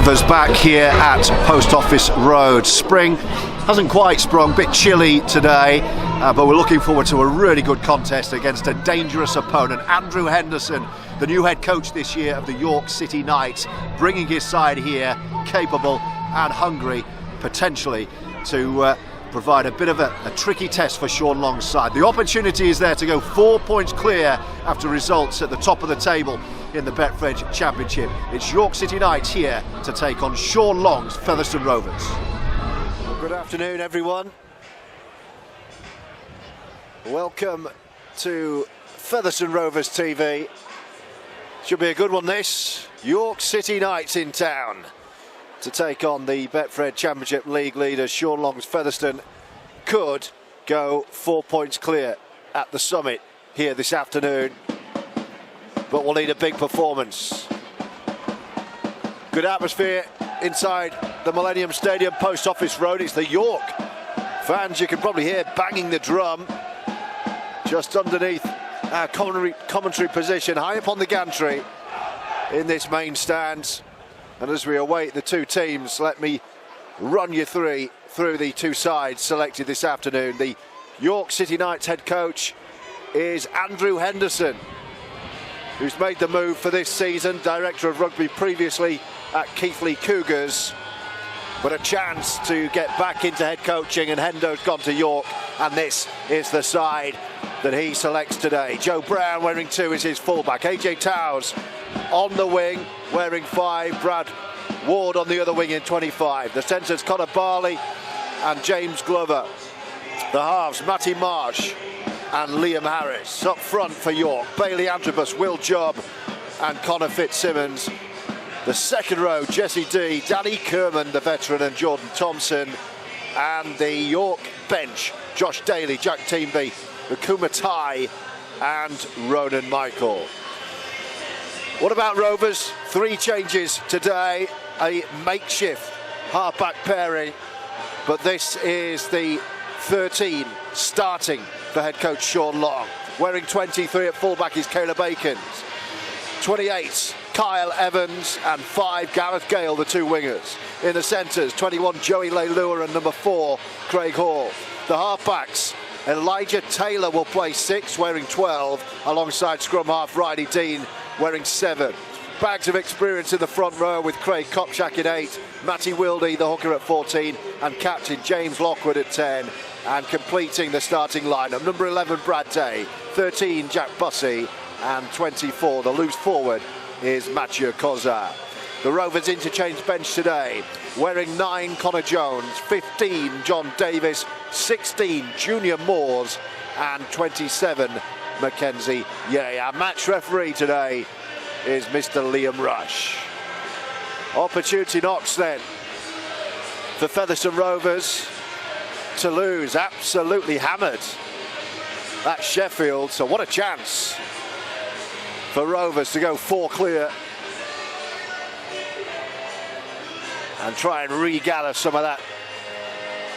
Rovers back here at Post Office Road. Spring hasn't quite sprung, a bit chilly today, but we're looking forward to a really good contest against a dangerous opponent. Andrew Henderson, the new head coach this year of the York City Knights, bringing his side here, capable and hungry, potentially to provide a bit of a tricky test for Sean Long's side. The opportunity is there to go 4 points clear after results at the top of the table in the Betfred Championship. It's York City Knights here to take on Sean Long's Featherstone Rovers. Good afternoon, everyone. Welcome to Featherstone Rovers TV. Should be a good one, this. York City Knights in town to take on the Betfred Championship League leader Sean Long's Featherstone. Could go 4 points clear at the summit here this afternoon, but will need a big performance. Good atmosphere inside the Millennium Stadium, Post Office Road. It's the York fans, you can probably hear banging the drum just underneath our commentary position, high up on the gantry in this main stand. And as we await the two teams, let me run you through the two sides selected this afternoon. The York City Knights head coach is Andrew Henderson, who's made the move for this season, director of rugby previously at Keighley Cougars, but a chance to get back into head coaching, and Hendo's gone to York, and this is the side that he selects today. Joe Brown wearing 2 is his fullback. AJ Towers on the wing wearing 5. Brad Ward on the other wing in 25. The centres Connor Barley and James Glover. The halves Matty Marsh and Liam Harris. Up front for York, Bailey Antrobus, Will Jobb and Connor Fitzsimmons. The second row, Jesse D, Danny Kerman, the veteran, and Jordan Thompson. And the York bench, Josh Daly, Jack Teamby, Akuma Tai and Ronan Michael. What about Rovers? 3 changes today, a makeshift halfback pairing, but this is the 13 starting for head coach Sean Long. Wearing 23 at fullback is Caleb Akins. 28, Kyle Evans, and 5, Gareth Gale, the 2 wingers. In the centres, 21, Joey Leilua, and number 4, Craig Hall. The halfbacks, Elijah Taylor will play 6, wearing 12, alongside scrum half Riley Dean, wearing 7. Bags of experience in the front row with Craig Kopchak in 8, Matty Wildy, the hooker, at 14, and captain James Lockwood at 10. And completing the starting lineup, number 11, Brad Day, 13, Jack Bussey, and 24, the loose forward, is Mathieu Kozar. The Rovers interchange bench today, wearing 9, Connor Jones, 15, John Davis, 16, Junior Moores, and 27, Mackenzie Yeh. Our match referee today is Mr. Liam Rush. Opportunity knocks then for Featherstone Rovers to lose, absolutely hammered at Sheffield. So what a chance for Rovers to go 4 clear and try and regather some of that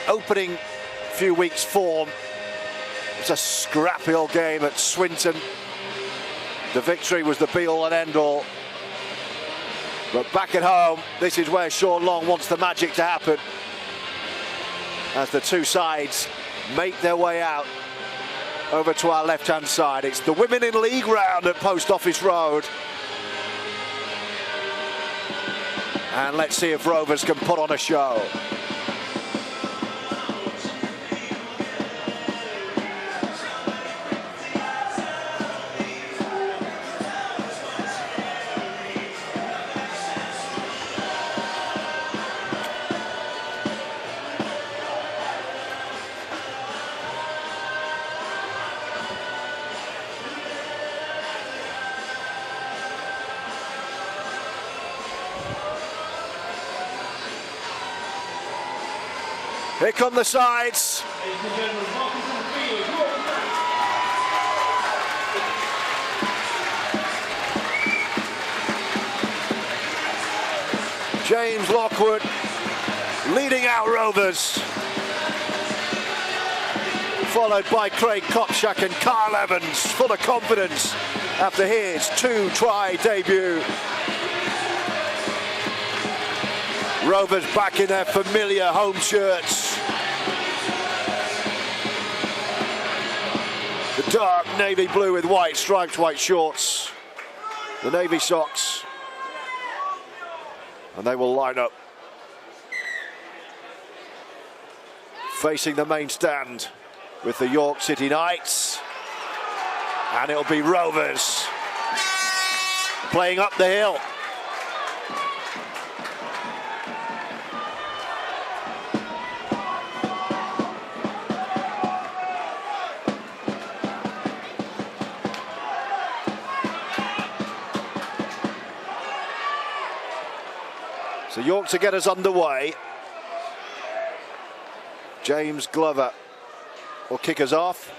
opening few weeks form. It's a scrappy old game at Swinton. The victory was the be-all and end-all. But back at home, this is where Sean Long wants the magic to happen, as the two sides make their way out over to our left-hand side. It's the Women in League round at Post Office Road. And let's see if Rovers can put on a show. Here come the sides. James Lockwood leading out Rovers, followed by Craig Kopchak and Kyle Evans, full of confidence after his 2-try debut. Rovers back in their familiar home shirts. The dark navy blue with white striped white shorts. The navy socks. And they will line up facing the main stand with the York City Knights. And it'll be Rovers playing up the hill. So York to get us underway. James Glover will kick us off.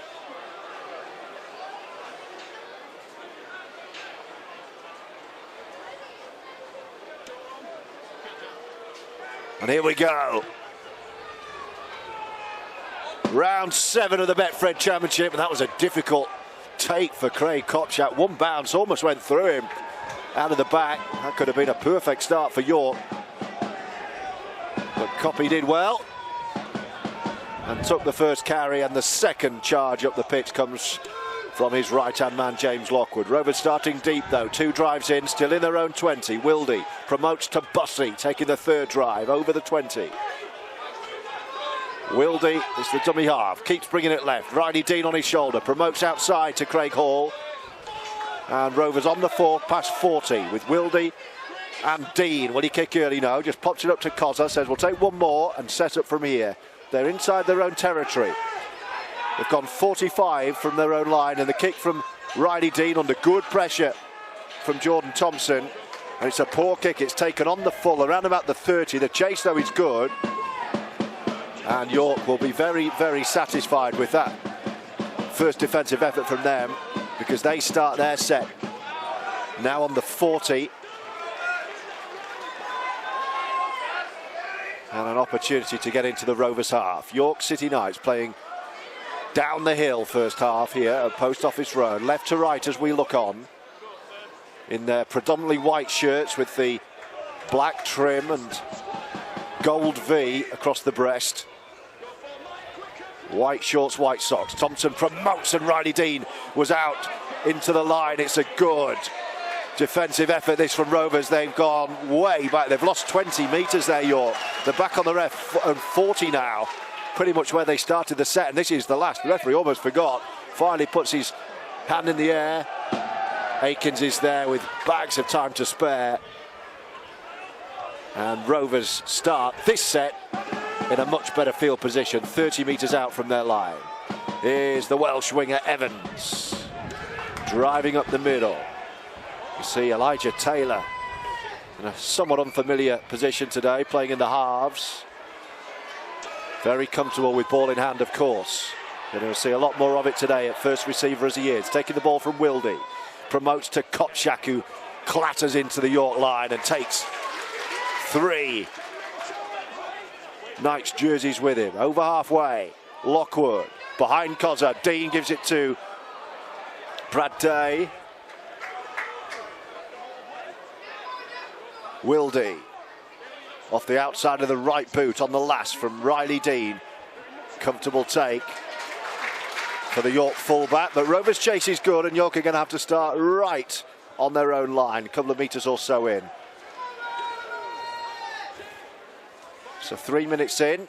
And here we go. Round 7 of the Betfred Championship, and that was a difficult take for Craig Kopczak. One bounce almost went through him out of the back. That could have been a perfect start for York. But Koppy did well and took the first carry, and the second charge up the pitch comes from his right-hand man, James Lockwood. Rovers starting deep though, 2 drives in, still in their own 20. Wildy promotes to Bussey, taking the third drive over the 20. Wildy is the dummy half, keeps bringing it left. Riley Dean on his shoulder, promotes outside to Craig Hall. And Rovers on the 4th, past 40 with Wildy and Dean. Will he kick early? No, just pops it up to Kozza, says we'll take one more and set up from here. They're inside their own territory. They've gone 45 from their own line, and the kick from Riley Dean under good pressure from Jordan Thompson. And it's a poor kick, it's taken on the full, around about the 30. The chase though is good. And York will be very, very satisfied with that first defensive effort from them, because they start their set now on the 40. And an opportunity to get into the Rovers half. York City Knights playing down the hill first half here at Post Office Road, left to right as we look on, in their predominantly white shirts with the black trim and gold V across the breast. White shorts, white socks. Thompson promotes, and Riley Dean was out into the line. It's a good defensive effort this from Rovers. They've gone way back. They've lost 20 metres there, York. They're back on the ref on 40 now, pretty much where they started the set, and this is the last. The referee almost forgot. Finally puts his hand in the air. Akins is there with bags of time to spare. And Rovers start this set in a much better field position, 30 metres out from their line. Here's the Welsh winger Evans, driving up the middle. You see Elijah Taylor in a somewhat unfamiliar position today, playing in the halves. Very comfortable with ball in hand, of course. You're going to see a lot more of it today at first receiver as he is. Taking the ball from Wildy. Promotes to Kopczak, who clatters into the York line and takes 3 Knights jerseys with him. Over halfway, Lockwood behind Kozza. Dean gives it to Brad Day. Wildy off the outside of the right boot on the last from Riley Dean. Comfortable take for the York fullback, but Rovers' chase is good, and York are going to have to start right on their own line, a couple of metres or so in. So 3 minutes in,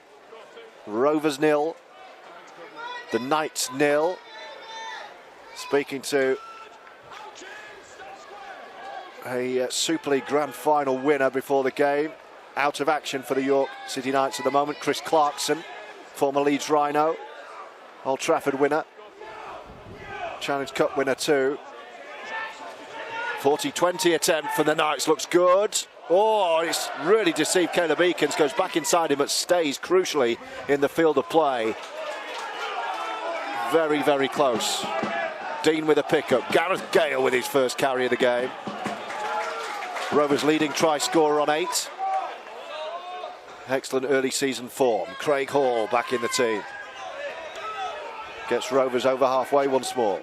Rovers 0, the Knights 0. Speaking to a Super League Grand Final winner before the game, out of action for the York City Knights at the moment, Chris Clarkson, former Leeds Rhino, Old Trafford winner, Challenge Cup winner too. 40-20 attempt for the Knights, looks good. Oh, it's really deceived Caleb Eakins, goes back inside him but stays crucially in the field of play. Very, very close. Dean with a pickup. Gareth Gale with his first carry of the game. Rovers leading try scorer on 8. Excellent early season form. Craig Hall back in the team. Gets Rovers over halfway once more.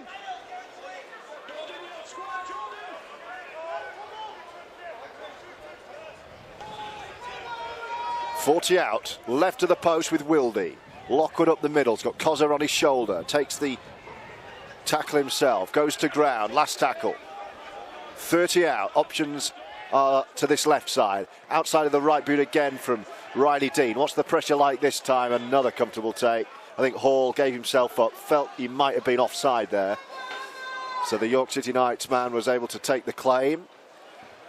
40 out, left of the post with Wildy. Lockwood up the middle, he's got Kozza on his shoulder, takes the tackle himself, goes to ground, last tackle. 30 out, options are to this left side. Outside of the right boot again from Riley Dean. What's the pressure like this time? Another comfortable take. I think Hall gave himself up, felt he might have been offside there. So the York City Knights man was able to take the claim.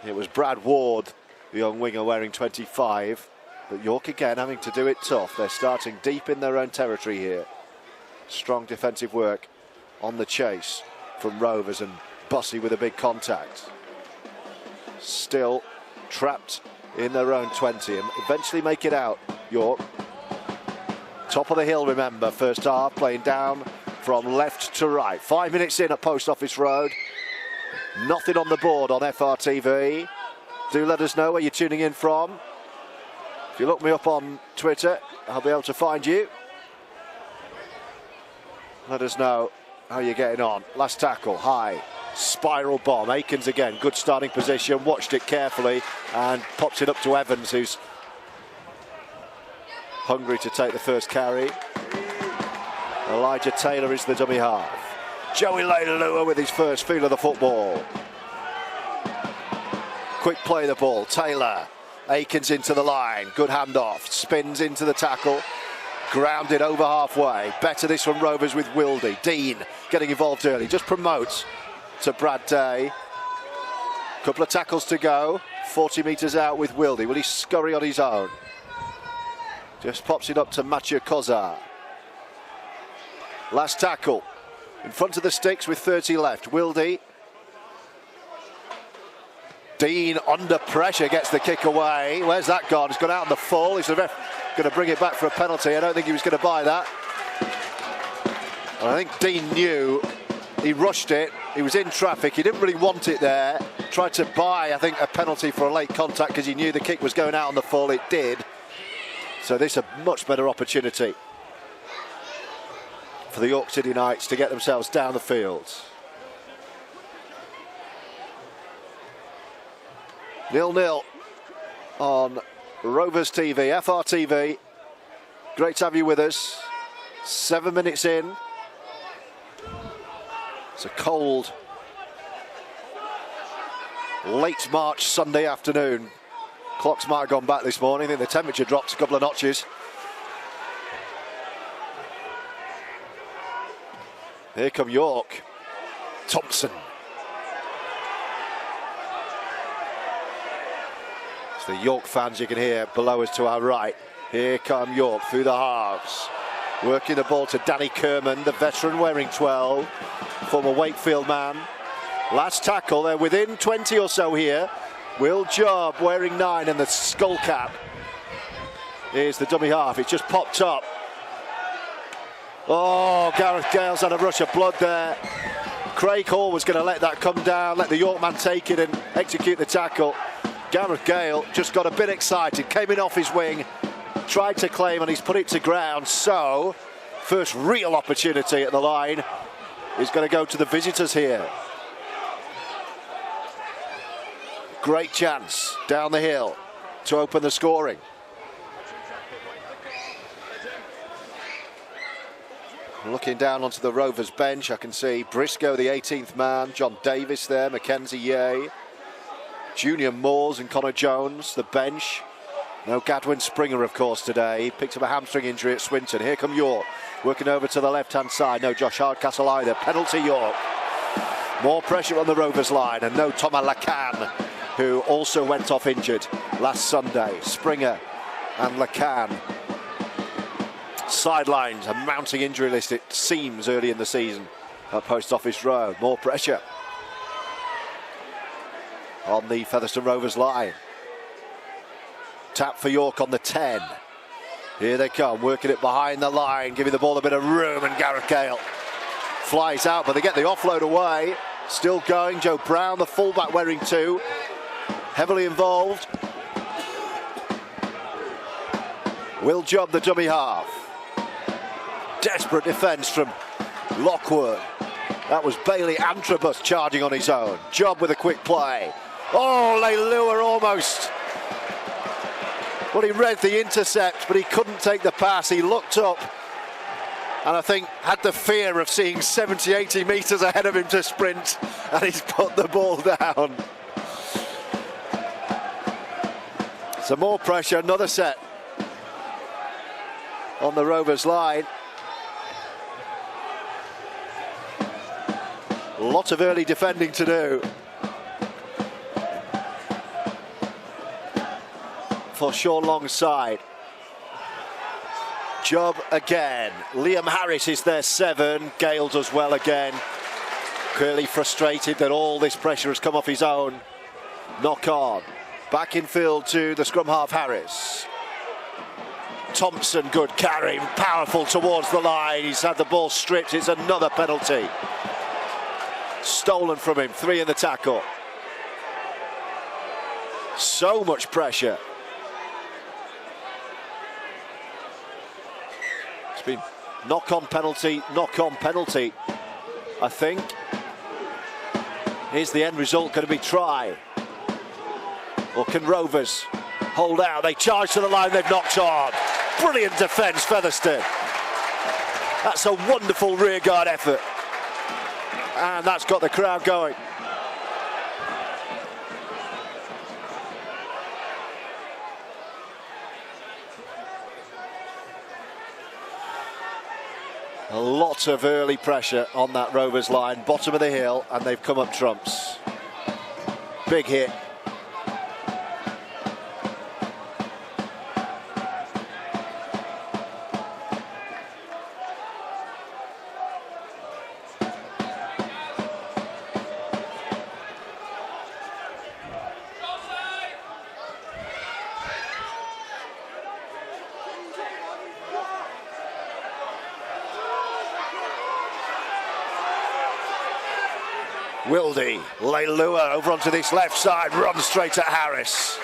It was Brad Ward, the young winger wearing 25. But York again having to do it tough. They're starting deep in their own territory here. Strong defensive work on the chase from Rovers, and Bussey with a big contact. Still trapped in their own 20 and eventually make it out, York. Top of the hill, remember, first half, playing down from left to right. 5 minutes in at Post Office Road. Nothing on the board on FRTV. Do let us know where you're tuning in from. If you look me up on Twitter, I'll be able to find you. Let us know how you're getting on. Last tackle, high, spiral bomb. Aikens again, good starting position, watched it carefully and pops it up to Evans, who's hungry to take the first carry. Elijah Taylor is the dummy half. Joey Leilua with his first feel of the football. Quick play the ball, Taylor. Aikens into the line, good handoff, spins into the tackle, grounded over halfway. Better this from Rovers with Wildy. Dean getting involved early, just promotes to Brad Day. Couple of tackles to go, 40 metres out with Wildy. Will he scurry on his own? Just pops it up to Mathieu Kozza. Last tackle, in front of the sticks with 30 left. Wildy. Dean under pressure gets the kick away. Where's that gone? It's gone out on the full. He's going to bring it back for a penalty. I don't think he was going to buy that. And I think Dean knew. He rushed it. He was in traffic. He didn't really want it there. Tried to buy, I think, a penalty for a late contact because he knew the kick was going out on the full. It did. So this is a much better opportunity for the York City Knights to get themselves down the field. 0-0 on Rovers TV, FRTV. Great to have you with us. 7 minutes in. It's a cold, late March Sunday afternoon. Clocks might have gone back this morning. I think the temperature dropped a couple of notches. Here come York. Thompson. It's the York fans you can hear below us to our right. Here come York through the halves. Working the ball to Danny Kerman, the veteran wearing 12. Former Wakefield man. Last tackle, they're within 20 or so here. Will Job wearing 9 and the skull cap. Here's the dummy half, it's just popped up. Oh, Gareth Gale's had a rush of blood there. Craig Hall was going to let that come down, let the York man take it and execute the tackle. Gareth Gale just got a bit excited, came in off his wing, tried to claim and he's put it to ground. So, first real opportunity at the line is going to go to the visitors here. Great chance down the hill to open the scoring. Looking down onto the Rovers bench, I can see Briscoe, the 18th man, John Davis there, Mackenzie Yeh, Junior Moores and Connor Jones, the bench. No Gadwin Springer, of course, today. He picked up a hamstring injury at Swinton. Here come York, working over to the left-hand side. No Josh Hardcastle either. Penalty York. More pressure on the Rovers line, and no Thomas Lacan, who also went off injured last Sunday. Springer and Lacan sidelines, a mounting injury list, it seems, early in the season at Post Office Road. More pressure on the Featherstone Rovers line. Tap for York on the 10. Here they come, working it behind the line, giving the ball a bit of room, and Gareth Gale flies out, but they get the offload away. Still going, Joe Brown, the fullback wearing 2, heavily involved. Will Job, the dummy half. Desperate defence from Lockwood. That was Bailey Antrobus charging on his own. Job with a quick play. Oh, Leilua almost. Well, he read the intercept, but he couldn't take the pass. He looked up and I think had the fear of seeing 70, 80 metres ahead of him to sprint, and he's put the ball down. So more pressure, another set on the Rovers line. Lots of early defending to do for Sean Long's side. Job again. Liam Harris is their 7. Gale does well again. Clearly frustrated that all this pressure has come off his own. Knock on. Back in field to the scrum half Harris. Thompson, good carry, powerful towards the line. He's had the ball stripped. It's another penalty. Stolen from him. 3 in the tackle. So much pressure. It's been knock-on penalty, I think. Here's the end result going to be try. Or can Rovers hold out? They charge to the line, they've knocked on. Brilliant defence, Featherstone. That's a wonderful rearguard effort. And that's got the crowd going. A lot of early pressure on that Rovers line, bottom of the hill, and they've come up trumps. Big hit. Wildy, Leilua over onto this left side, runs straight at Harris.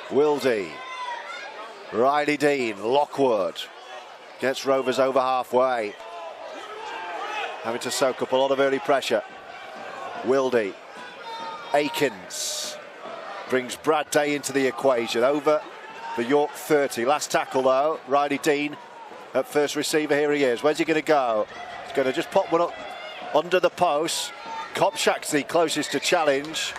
Wildy, Riley Dean, Lockwood gets Rovers over halfway. Having to soak up a lot of early pressure. Wildy, Akins brings Brad Day into the equation. Over the York 30. Last tackle though, Riley Dean at first receiver, here he is. Where's he going to go? He's going to just pop one up under the post. Kopczak's the closest to challenge.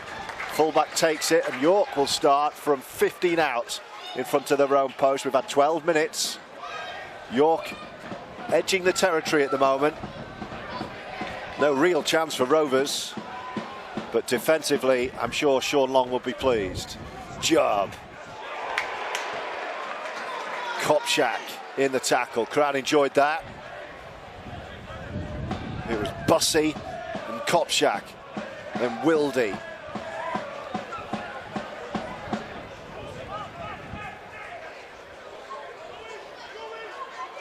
Fullback takes it, and York will start from 15 out in front of their own post. We've had 12 minutes. York edging the territory at the moment. No real chance for Rovers, but defensively, I'm sure Sean Long will be pleased. Job. Kopczak in the tackle. Crowd enjoyed that. It was Bussey and Kopczak and Wildy.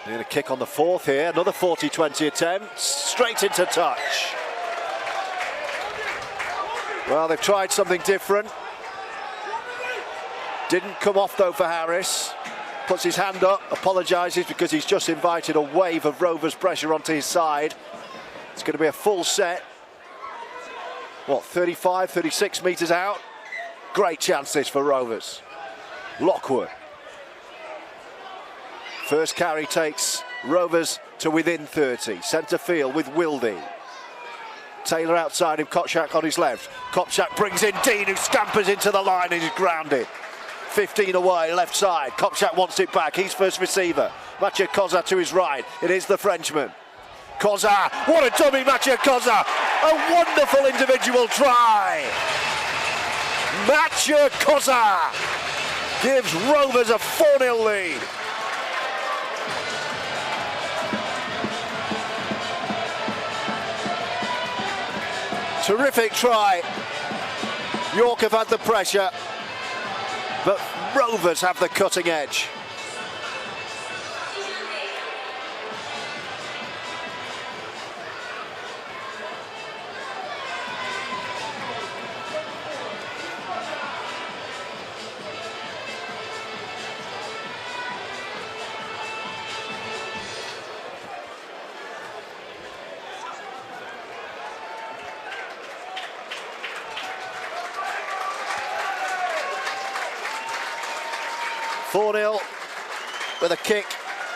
They're going to kick on the 4th here. Another 40-20 attempt. Straight into touch. Well, they've tried something different. Didn't come off though for Harris. Puts his hand up, apologises because he's just invited a wave of Rovers pressure onto his side. It's going to be a full set. What, 35, 36 metres out? Great chance this for Rovers. Lockwood. First carry takes Rovers to within 30. Centre field with Wildy. Taylor outside him, Kopczak on his left. Kopczak brings in Dean, who scampers into the line and is grounded. 15 away, left side. Kopczak wants it back. He's first receiver. Mathieu Koza to his right. It is the Frenchman. Koza, what a dummy, Mathieu Koza. A wonderful individual try. Mathieu Koza gives Rovers a 4-0 lead. Terrific try. York have had the pressure, but Rovers have the cutting edge. 4-0 with a kick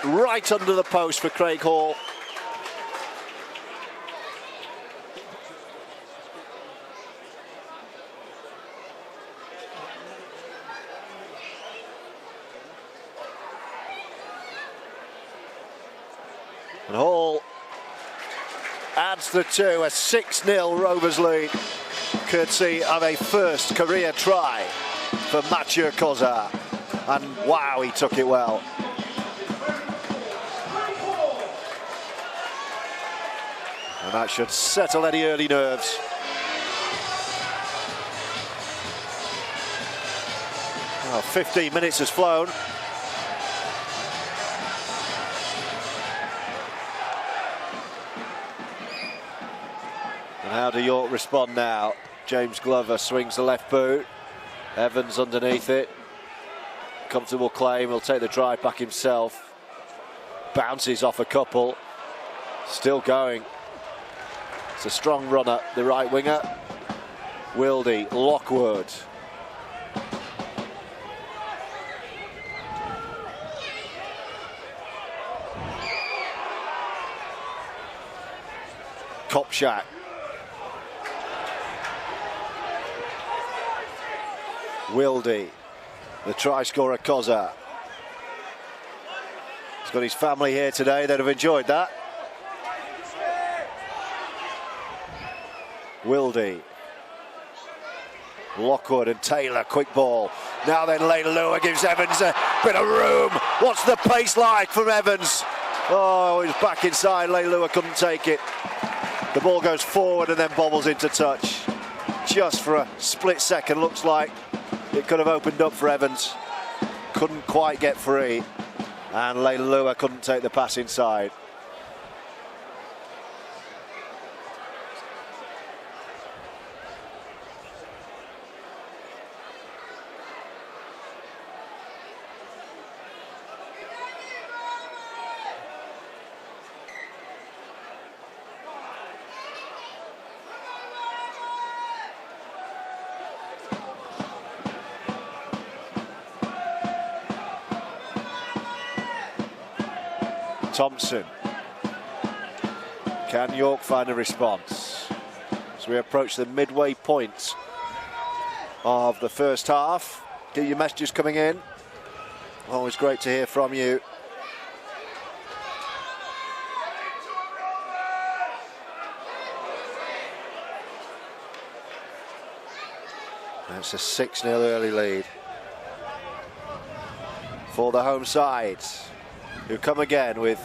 right under the post for Craig Hall. And Hall adds the 2, a 6-0 Rovers lead, courtesy of a first career try for Mathieu Kozar. And wow, he took it well. And that should settle any early nerves. Oh, 15 minutes has flown. And how do York respond now? James Glover swings the left boot. Evans underneath it. Comfortable claim, he'll take the drive back himself. Bounces off a couple. Still going. It's a strong runner, the right winger. Wildy, Lockwood. Kopchak. Wildy, the try scorer Kozar. He's got his family here today, they'd have enjoyed that. Wildy. Lockwood and Taylor, quick ball. Now then Leilua gives Evans a bit of room. What's the pace like from Evans? Oh, he's back inside, Leilua couldn't take it. The ball goes forward and then bobbles into touch. Just for a split second, looks like it could have opened up for Evans. Couldn't quite get free. And Leilua couldn't take the pass inside. Thompson. Can York find a response? As we approach the midway point of the first half. Get your messages coming in. Always great to hear from you. That's a 6-0 early lead for the home side, who come again with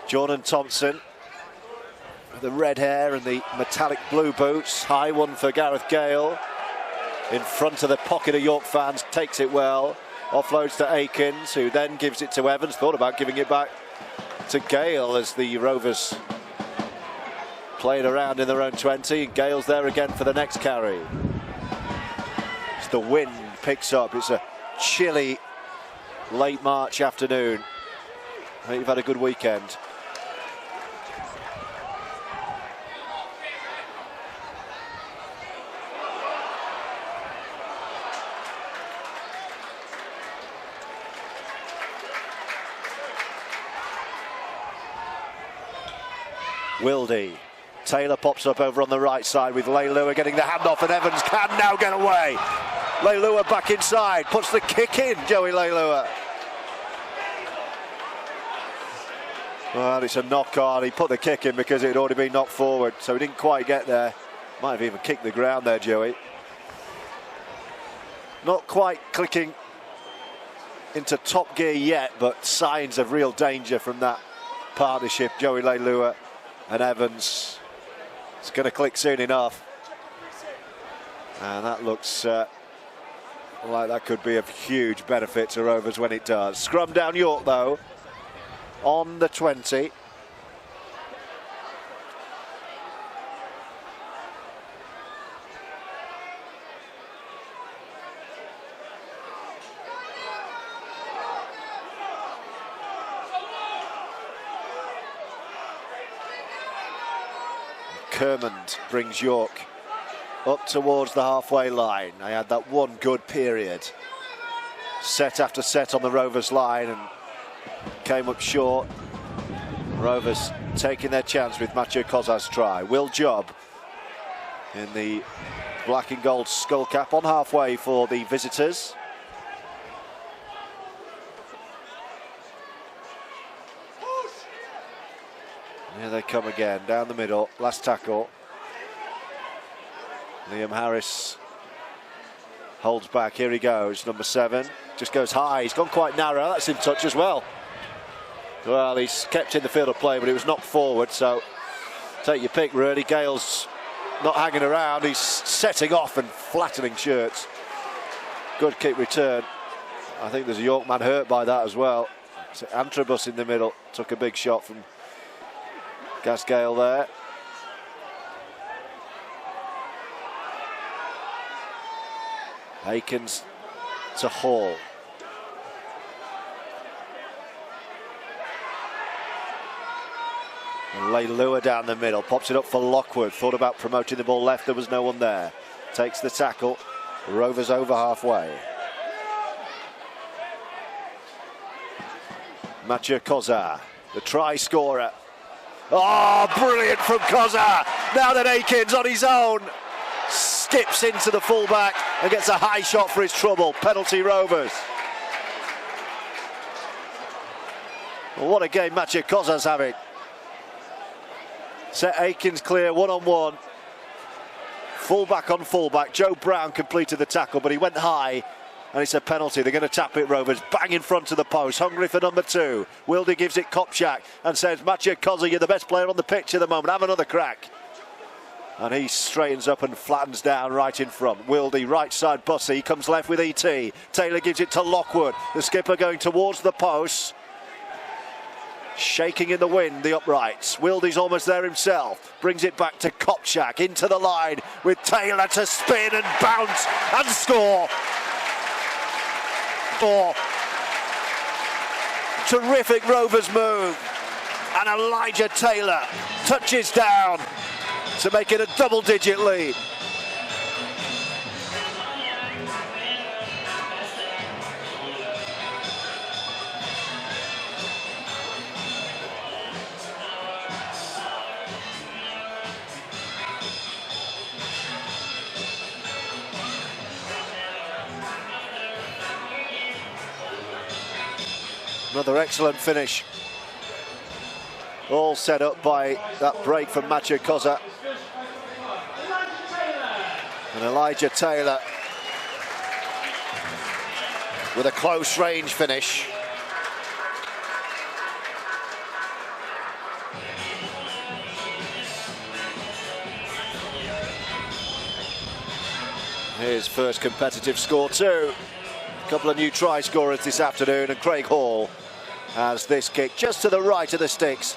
Jordan Thompson, the red hair and the metallic blue boots. High one for Gareth Gale. In front of the pocket of York fans, takes it well. Offloads to Akins, who then gives it to Evans. Thought about giving it back to Gale as the Rovers played around in their own 20. Gale's there again for the next carry. As the wind picks up, it's a chilly late March afternoon. I think you've had a good weekend. Wildy. Taylor pops up over on the right side with Leilua getting the handoff, and Evans can now get away. Leilua back inside, puts the kick in, Joey Leilua. Well, it's a knock on. He put the kick in because it had already been knocked forward, so he didn't quite get there. Might have even kicked the ground there, Joey. Not quite clicking into top gear yet, but signs of real danger from that partnership, Joey Leilua and Evans. It's going to click soon enough. And that looks like that could be of huge benefit to Rovers when it does. Scrum down York, though, on the 20. Kermond brings York up towards the halfway line. I had that one good period set after set on the Rovers line and came up short. Rovers taking their chance with Mathieu Kozar's try. Will Job in the black and gold skull cap on halfway for the visitors. Here they come again, down the middle, last tackle. Liam Harris holds back, here he goes, number 7. Just goes high, he's gone quite narrow, that's in touch as well. Well, he's kept in the field of play, but he was knocked forward, so take your pick really. Gale's not hanging around, he's setting off and flattening shirts. Good kick return. I think there's a York man hurt by that as well. So Antrobus in the middle, took a big shot from Gas Gale there. Aikens to Hall. Leilua down the middle, pops it up for Lockwood. Thought about promoting the ball left, there was no one there. Takes the tackle, Rovers over halfway. Mathieu Kozar, the try scorer. Oh, brilliant from Kozar. Now that Aikens on his own skips into the fullback and gets a high shot for his trouble. Penalty Rovers. Well, what a game Mathieu Kozar's having. Set Aikens clear, one-on-one. Fullback on fullback. Joe Brown completed the tackle, but he went high. And it's a penalty. They're going to tap it, Rovers. Bang in front of the post. Hungry for number 2. Wildy gives it Kopchak and says, Mathieu Kozar, you're the best player on the pitch at the moment. Have another crack. And he straightens up and flattens down right in front. Wildy, right side Bussey. Comes left with E.T. Taylor gives it to Lockwood. The skipper going towards the post. Shaking in the wind, the uprights. Wildy's almost there himself. Brings it back to Kopchak. Into the line with Taylor to spin and bounce and score. Terrific Rovers move, and Elijah Taylor touches down to make it a double-digit lead. Another excellent finish. All set up by that break from Mathieu Kozar. And Elijah Taylor with a close range finish. His first competitive score too. A couple of new try scorers this afternoon, and Craig Hall has this kick just to the right of the sticks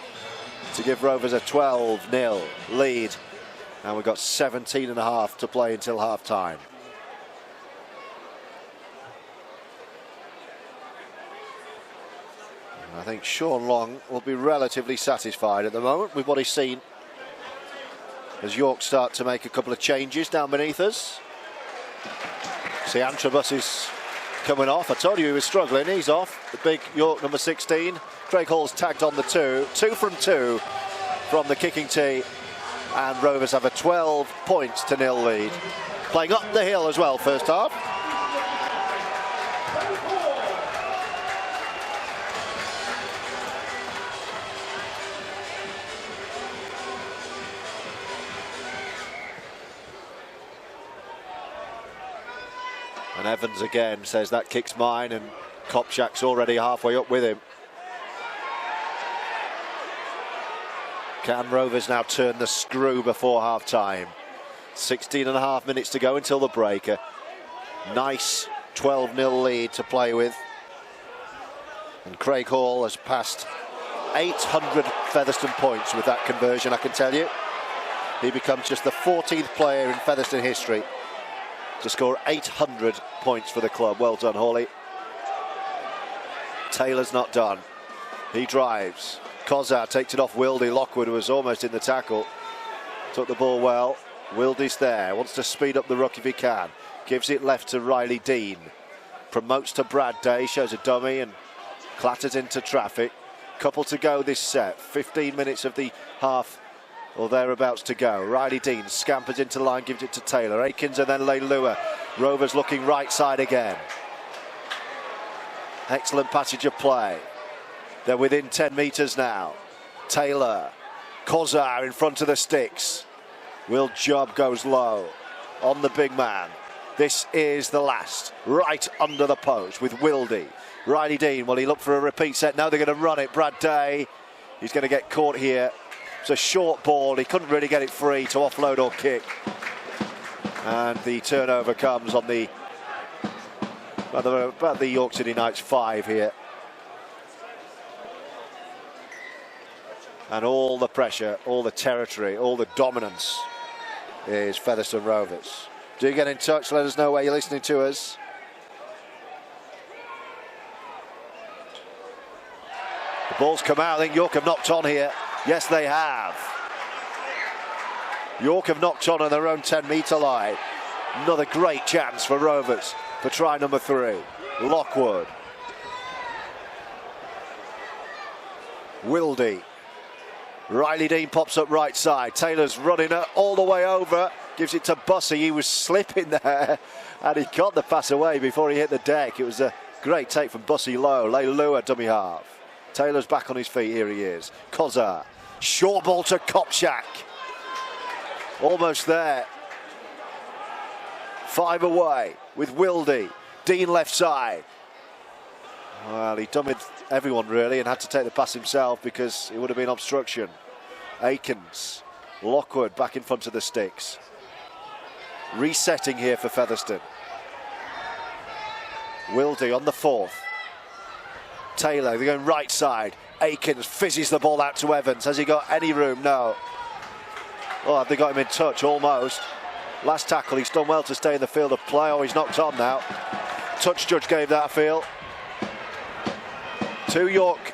to give Rovers a 12-0 lead. And we've got 17.5 to play until half-time. I think Sean Long will be relatively satisfied at the moment with what he's seen as York start to make a couple of changes down beneath us. See, Antrobus is coming off. I told you he was struggling. He's off. The big York number 16. Craig Hall's tagged on the 2. 2 from 2 from the kicking tee. And Rovers have a 12 points to 0 lead. Playing up the hill as well, first half. And Evans again says that kick's mine, and Kopchak's already halfway up with him. Can Rovers now turn the screw before half-time? 16.5 minutes to go until the break. A nice 12-0 lead to play with. And Craig Hall has passed 800 Featherstone points with that conversion, I can tell you. He becomes just the 14th player in Featherstone history to score 800 points for the club. Well done, Hawley. Taylor's not done. He drives. Kozar takes it off Wildy. Lockwood was almost in the tackle. Took the ball well. Wildy's there. Wants to speed up the ruck if he can. Gives it left to Riley Dean. promotes to Brad Day, shows a dummy and clatters into traffic. Couple to go this set, 15 minutes of the half or thereabouts to go. Riley Dean scampers into the line, gives it to Taylor. Aikens and then Leilua. Rovers looking right side again. Excellent passage of play. They're within 10 metres now. Taylor, Kozar in front of the sticks. Will Job goes low on the big man. This is the last, right under the post with Wildy. Riley Dean, will he look for a repeat set? No, they're going to run it. Brad Day, he's going to get caught here. It's a short ball. He couldn't really get it free to offload or kick. And the turnover comes on the about the York City Knights 5 here. And all the pressure, all the territory, all the dominance is Featherstone Rovers. Do get in touch, let us know where you're listening to us. The ball's come out. I think York have knocked on here. Yes, they have. York have knocked on their own 10-metre line. Another great chance for Rovers for try number 3. Lockwood. Wildy. Riley Dean pops up right side. Taylor's running all the way over. Gives it to Bussey. He was slipping there. And he got the pass away before he hit the deck. It was a great take from Bussey low. Leilua dummy half. Taylor's back on his feet. Here he is. Kozar. Short ball to Kopchak. Almost there. 5 away with Wildy. Dean left side. Well, he dummied everyone really and had to take the pass himself because it would have been obstruction. Aikens. Lockwood back in front of the sticks. Resetting here for Featherstone. Wildy on the 4th. Taylor, they're going right side. Aikens fizzes the ball out to Evans. Has he got any room? No. Oh, have they got him in touch? Almost. Last tackle, he's done well to stay in the field of play. Oh, he's knocked on now. Touch judge gave that a feel. 2 York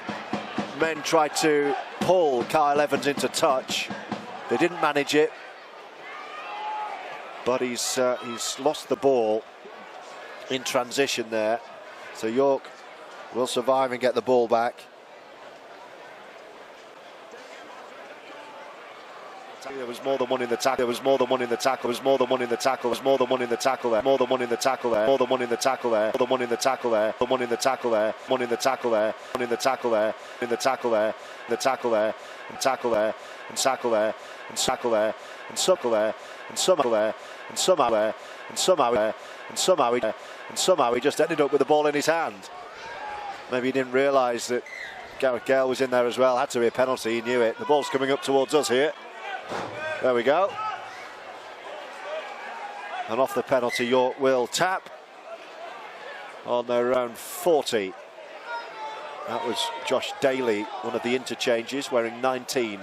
men tried to pull Kyle Evans into touch. They didn't manage it. But he's lost the ball in transition there. So York will survive and get the ball back. There was more than one in the tackle. There was more than one in the tackle. There was more than one in the tackle. There was more than one in the tackle there. More than one in the tackle there. More than one in the tackle there. More than one in the tackle there. One in the tackle there. One in the tackle there. One in the tackle there. In the tackle there. The tackle there. And tackle there. And tackle there. And tackle there. And suckle there. And somehow there. And somehow there. And somehow there. And somehow he. And somehow he just ended up with the ball in his hand. Maybe he didn't realise that Gareth Gale was in there as well. Had to be a penalty. He knew it. The ball's coming up towards us here. There we go. And off the penalty, York will tap on their own 40. That was Josh Daly, one of the interchanges, wearing 19.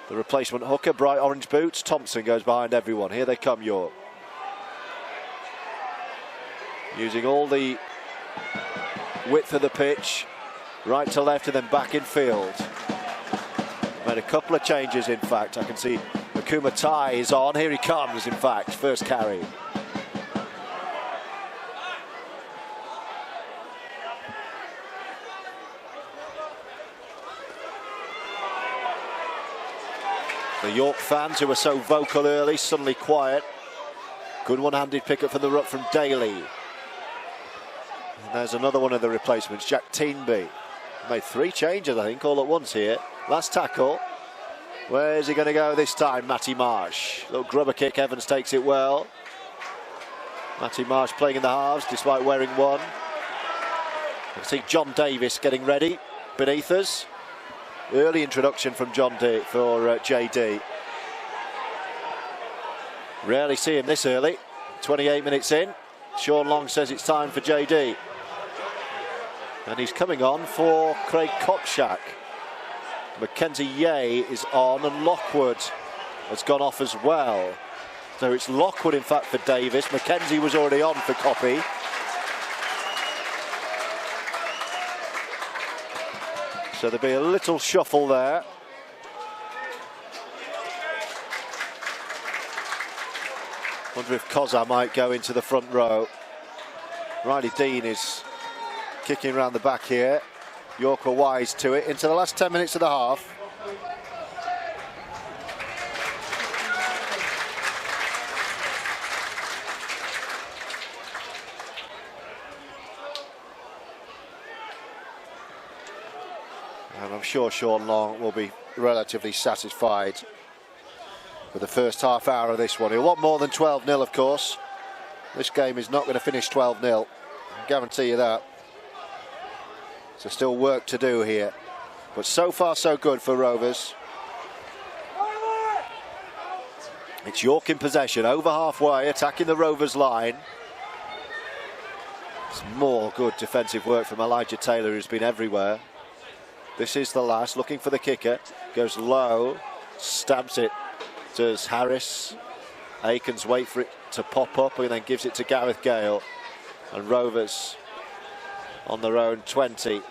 The replacement hooker, bright orange boots. Thompson goes behind everyone. Here they come, York. Using all the width of the pitch, right to left and then back in field. Made a couple of changes, in fact. I can see Akuma Tai is on. Here he comes, in fact, first carry. The York fans who were so vocal early, suddenly quiet. Good one-handed pick-up from the ruck from Daly. And there's another one of the replacements, Jack Teenby. Made 3 changes, I think, all at once here. Last tackle. Where's he going to go this time? Matty Marsh. Little grubber kick. Evans takes it well. Matty Marsh playing in the halves despite wearing 1. I can see John Davis getting ready beneath us. Early introduction from John D for JD. Rarely see him this early. 28 minutes in. Sean Long says it's time for JD. And he's coming on for Craig Kopchak. Mackenzie Yeh is on and Lockwood has gone off as well. So it's Lockwood in fact for Davis. Mackenzie was already on for Copy. So there'll be a little shuffle there. Wonder if Kozar might go into the front row. Riley Dean is kicking around the back here. York were wise to it into the last 10 minutes of the half. And I'm sure Sean Long will be relatively satisfied with the first half hour of this one. He'll want more than 12-0, of course. This game is not going to finish 12-0. I guarantee you that. So still work to do here. But so far so good for Rovers. It's York in possession, over halfway, attacking the Rovers line. It's more good defensive work from Elijah Taylor, who's been everywhere. This is the last, looking for the kicker. Goes low, stabs it. Does Harris. Aikens wait for it to pop up and then gives it to Gareth Gale. And Rovers on their own 20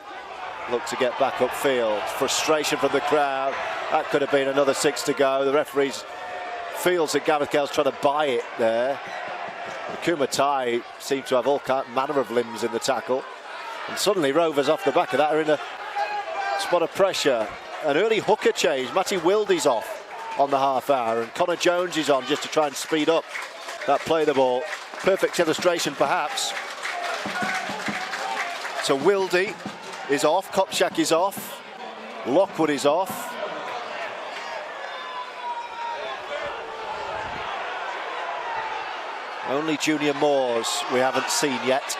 look to get back upfield. Frustration from the crowd. That could have been another 6 to go. The referee feels that Gareth Gale's trying to buy it there. Kumatai seemed to have all manner of limbs in the tackle. And suddenly Rovers off the back of that are in a spot of pressure. An early hooker change. Matty Wildy's off on the half hour, and Connor Jones is on just to try and speed up that play of the ball. Perfect illustration perhaps. So Wildy is off, Kopchak is off, Lockwood is off. Only Junior Moores we haven't seen yet.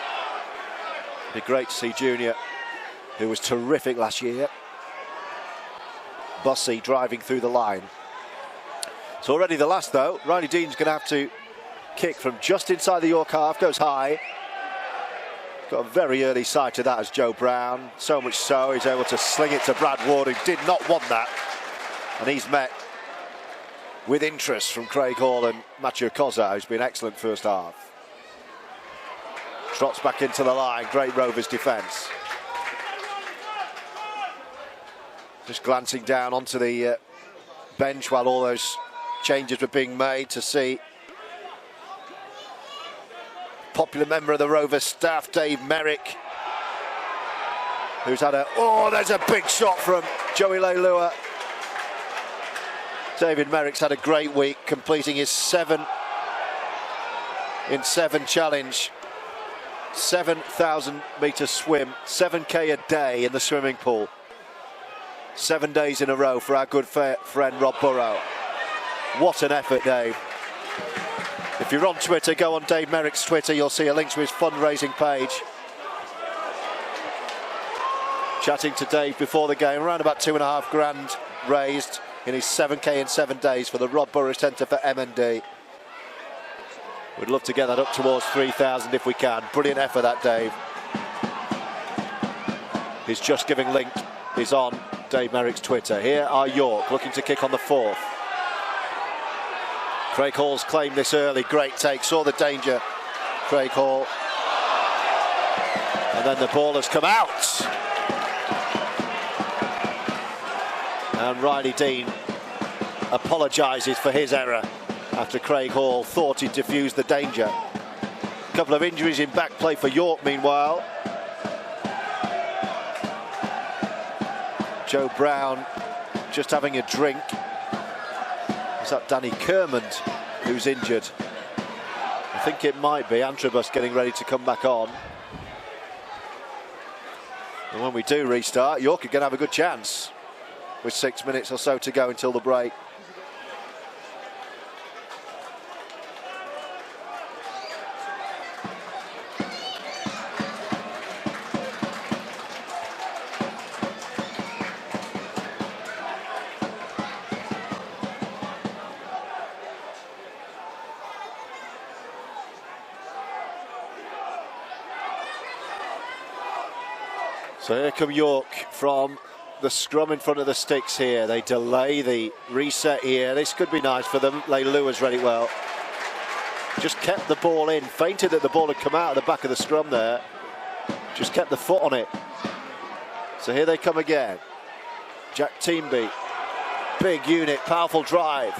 It'd be great to see Junior, who was terrific last year. Bussey driving through the line. It's already the last though. Riley Dean's going to have to kick from just inside the York half, goes high. Got a very early sight of that as Joe Brown. So much so he's able to sling it to Brad Ward, who did not want that. And he's met with interest from Craig Hall and Mathieu Kozar, who's been excellent first half. Trots back into the line, great Rovers defence. Just glancing down onto the bench while all those changes were being made to see popular member of the Rovers staff, Dave Merrick, who's had a, oh, there's a big shot from Joey Leilua. David Merrick's had a great week, completing his 7 in 7 challenge. 7,000 metre swim, 7k a day in the swimming pool. 7 days in a row for our good friend Rob Burrow. What an effort, Dave. If you're on Twitter, go on Dave Merrick's Twitter, you'll see a link to his fundraising page. Chatting to Dave before the game, around about $2.5 grand raised in his 7k in 7 days for the Rob Burrow Centre for MND. We'd love to get that up towards 3,000 if we can. Brilliant effort that, Dave. His Just Giving link is on Dave Merrick's Twitter. Here are York looking to kick on the 4th. Craig Hall's claimed this early, great take, saw the danger, Craig Hall. And then the ball has come out. And Riley Dean apologises for his error after Craig Hall thought he'd diffused the danger. A couple of injuries in back play for York meanwhile. Joe Brown just having a drink. Is that Danny Kermond who's injured? I think it might be. Antrobus getting ready to come back on. And when we do restart, York are going to have a good chance with 6 minutes or so to go until the break. So here come York from the scrum in front of the sticks here. They delay the reset here. This could be nice for them. Leilua's read it well. Just kept the ball in. Feinted that the ball had come out of the back of the scrum there. Just kept the foot on it. So here they come again. Jack Teamby. Big unit, powerful drive.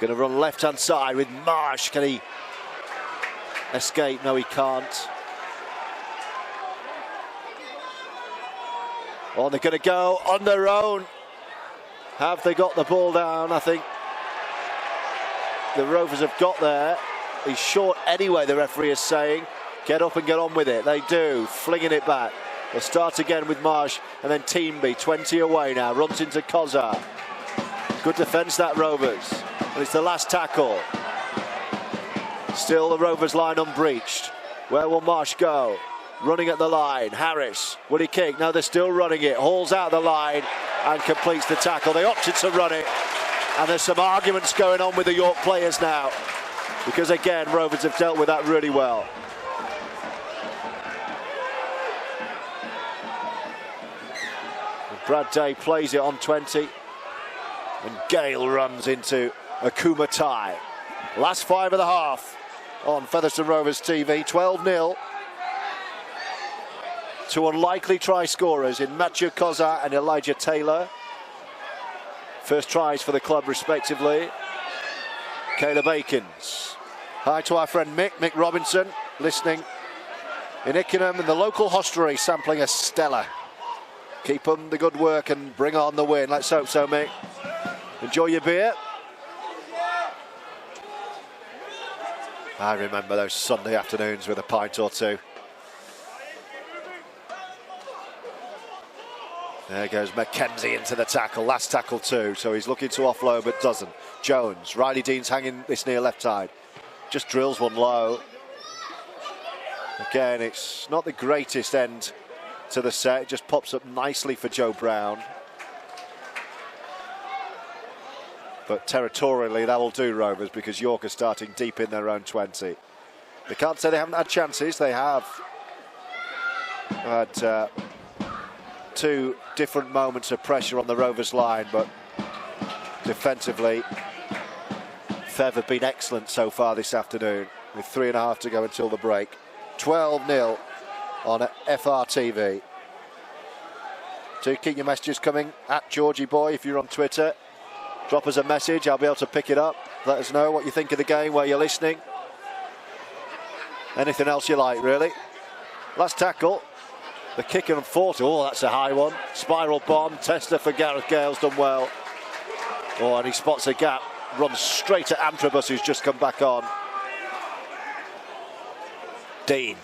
Going to run left-hand side with Marsh. Can he escape? No, he can't. Oh, they're going to go on their own. Have they got the ball down? I think the Rovers have got there. He's short anyway, the referee is saying. Get up and get on with it. They do, flinging it back. They'll start again with Marsh and then Teamby, 20 away now, runs into Kozar. Good defence that, Rovers. And it's the last tackle. Still the Rovers line unbreached. Where will Marsh go? Running at the line. Harris, will he kick? No, they're still running it. Hauls out the line and completes the tackle. They opted to run it. And there's some arguments going on with the York players now. Because again, Rovers have dealt with that really well. And Brad Day plays it on 20. And Gale runs into Akuma Tai. Last 5 of the half on Featherstone Rovers TV. 12-0. Two unlikely try scorers in Matthew Kozar and Elijah Taylor. First tries for the club respectively. Caleb Akins. Hi to our friend Mick Robinson, listening in Ickenham in the local hostelry, sampling a Stella. Keep up the good work and bring on the win. Let's hope so, Mick. Enjoy your beer. I remember those Sunday afternoons with a pint or two. There goes Mackenzie into the tackle, last tackle too, so he's looking to offload but doesn't. Jones, Riley Dean's hanging this near left side, just drills one low. Again, it's not the greatest end to the set, it just pops up nicely for Joe Brown. But territorially that will do, Rovers, because York are starting deep in their own 20. They can't say they haven't had chances, they have had two different moments of pressure on the Rovers line, but defensively Fev have been excellent so far this afternoon, with 3.5 to go until the break. 12-0 on FRTV. Do keep your messages coming at Georgie Boy if you're on Twitter. Drop us a message, I'll be able to pick it up. Let us know what you think of the game, where you're listening. Anything else you like, really. Last tackle. The kick and 40, oh, that's a high one. Spiral bomb, tester for Gareth Gale's done well. Oh, and he spots a gap, runs straight at Antrobus, who's just come back on. Dean.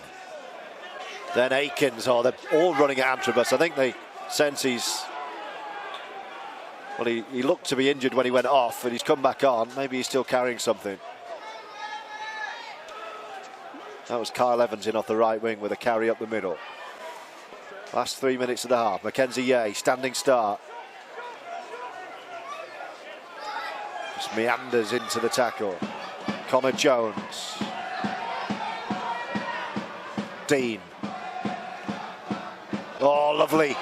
Then Akins, oh, they're all running at Antrobus. I think they sense he's... Well, he looked to be injured when he went off, and he's come back on. Maybe he's still carrying something. That was Kyle Evans in off the right wing with a carry up the middle. Last 3 minutes of the half. Mackenzie Yeh, standing start. Just meanders into the tackle. Connor Jones. Dean. Oh, lovely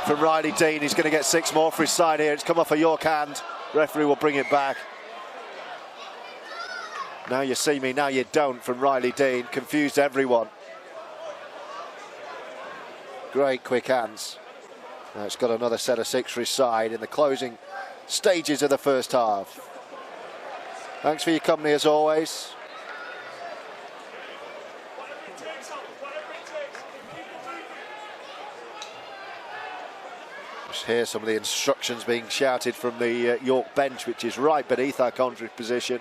from Riley Dean. He's going to get 6 more for his side here. It's come off a York hand. Referee will bring it back. Now you see me, now you don't from Riley Dean. Confused everyone. Great quick hands. Now it's got another set of 6 for his side in the closing stages of the first half. Thanks for your company as always. Just hear some of the instructions being shouted from the York bench, which is right beneath our commentary position.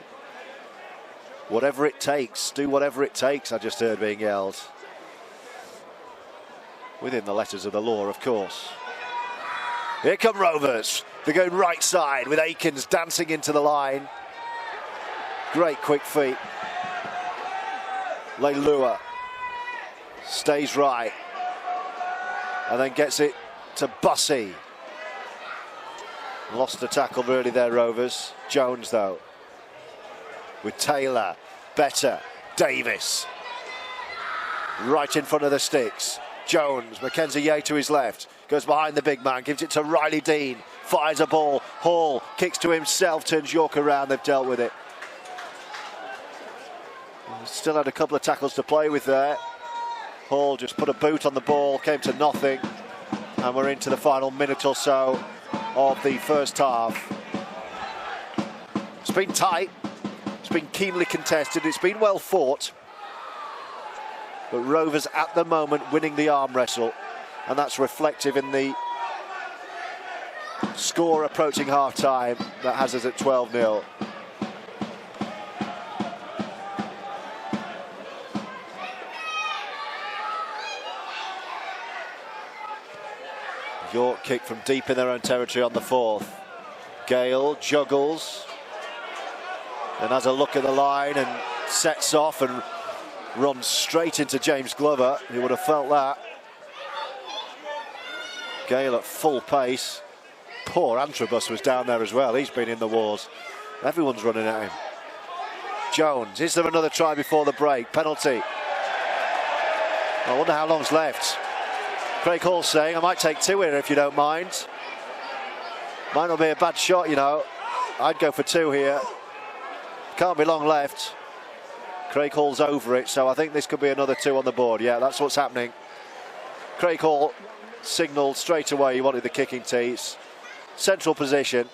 Whatever it takes, do whatever it takes, I just heard being yelled. Within the letters of the law, of course. Here come Rovers. They're going right side with Akins dancing into the line. Great quick feet. Leilua stays right and then gets it to Bussey. Lost the tackle really there, Rovers. Jones though with Taylor, better, Davis right in front of the sticks. Jones, Mackenzie Yeh to his left, goes behind the big man, gives it to Riley Dean, fires a ball, Hall kicks to himself, turns York around, they've dealt with it. Still had a couple of tackles to play with there. Hall just put a boot on the ball, came to nothing, and we're into the final minute or so of the first half. It's been tight, it's been keenly contested, it's been well fought. But Rovers at the moment winning the arm wrestle, and that's reflective in the score approaching half-time that has us at 12-0. York kick from deep in their own territory on the fourth. Gale juggles, then has a look at the line and sets off and runs straight into James Glover. He would have felt that. Gale at full pace. Poor Antrobus was down there as well. He's been in the wars. Everyone's running at him. Jones, is there another try before the break? Penalty. I wonder how long's left. Craig Hall saying, I might take two here if you don't mind. Might not be a bad shot, you know. I'd go for two here. Can't be long left. Craig Hall's over it, so I think this could be another two on the board. Yeah, that's what's happening. Craig Hall signalled straight away he wanted the kicking tees. Central position.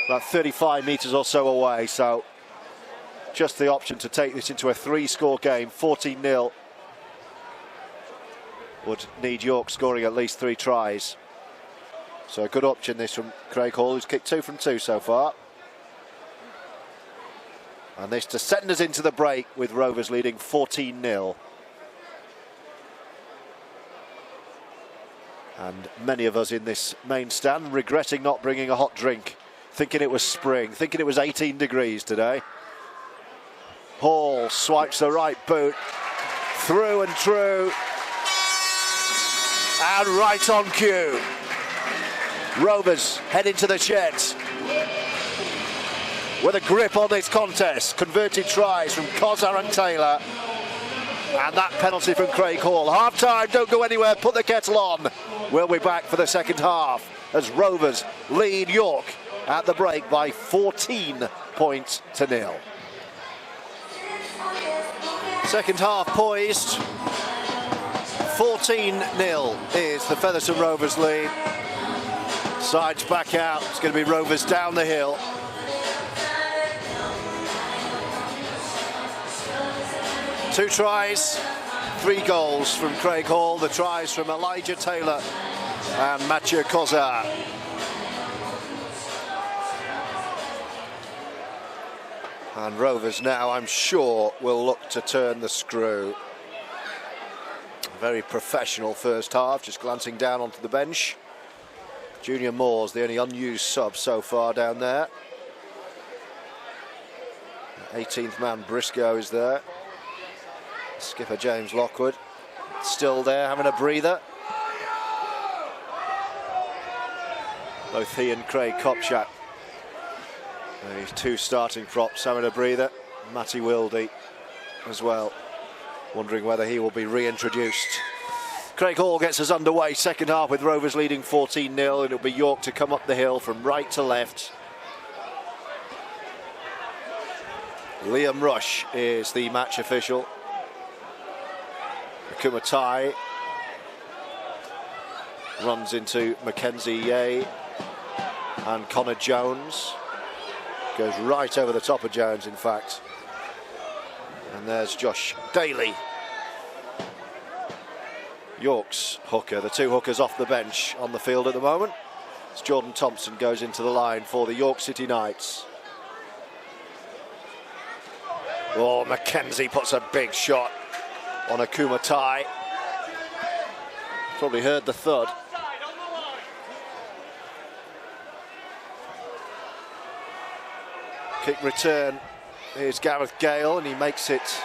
About 35 metres or so away, so just the option to take this into a three-score game, 14-0. Would need York scoring at least 3 tries. So a good option this from Craig Hall, who's kicked 2 from 2 so far. And this to send us into the break with Rovers leading 14-0. And many of us in this main stand regretting not bringing a hot drink, thinking it was spring, thinking it was 18 degrees today. Hall swipes the right boot, through and true. And right on cue. Rovers head into the sheds with a grip on this contest. Converted tries from Kozar and Taylor. And that penalty from Craig Hall. Half time, don't go anywhere, put the kettle on. We'll be back for the second half as Rovers lead York at the break by 14 points to 0. Second half poised. 14-0 is the Featherstone Rovers lead. Sides back out. It's going to be Rovers down the hill. Two tries, 3 goals from Craig Hall. The tries from Elijah Taylor and Mathieu Kozar. And Rovers now, I'm sure, will look to turn the screw. Very professional first half, just glancing down onto the bench. Junior Moore's the only unused sub so far down there. 18th man Briscoe is there. Skipper James Lockwood still there, having a breather. Both he and Craig Kopchak, these 2 starting props, having a breather. Matty Wildy as well, wondering whether he will be reintroduced. Craig Hall gets us underway, second half with Rovers leading 14-0, and it'll be York to come up the hill from right to left. Liam Rush is the match official. Kumatai runs into Mackenzie Yeh and Connor Jones. Goes right over the top of Jones, in fact. And there's Josh Daly, York's hooker. The 2 hookers off the bench on the field at the moment. As Jordan Thompson goes into the line for the York City Knights. Oh, Mackenzie puts a big shot on a Kumatai. Probably heard the thud. Kick return. Here's Gareth Gale, and he makes it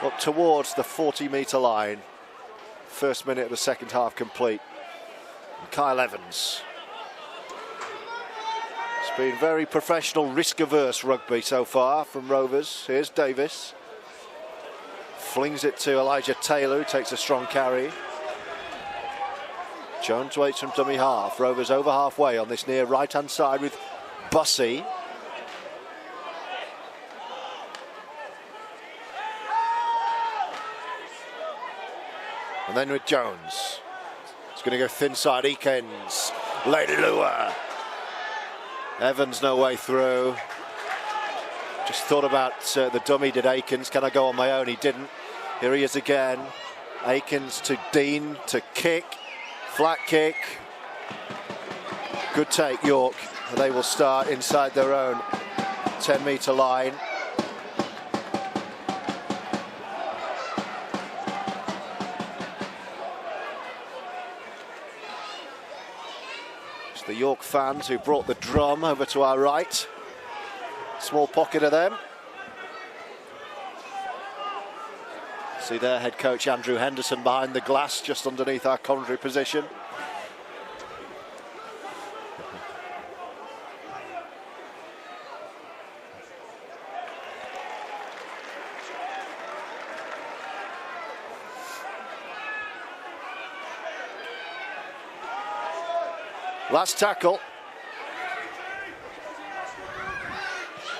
up towards the 40-metre line. First minute of the second half complete. And Kyle Evans. It's been very professional, risk-averse rugby so far from Rovers. Here's Davis. Flings it to Elijah Taylor, who takes a strong carry. Jones waits from dummy half. Rovers over halfway on this near right-hand side with Bussey. And then with Jones. It's going to go thin side, Eakins. Lady Lua. Evans no way through. Just thought about the dummy, did Akins. Can I go on my own? He didn't. Here he is again. Akins to Dean to kick. Flat kick. Good take, York. They will start inside their own 10-metre line. It's the York fans who brought the drum over to our right. Small pocket of them. See their head coach Andrew Henderson behind the glass, just underneath our commentary position. Last tackle.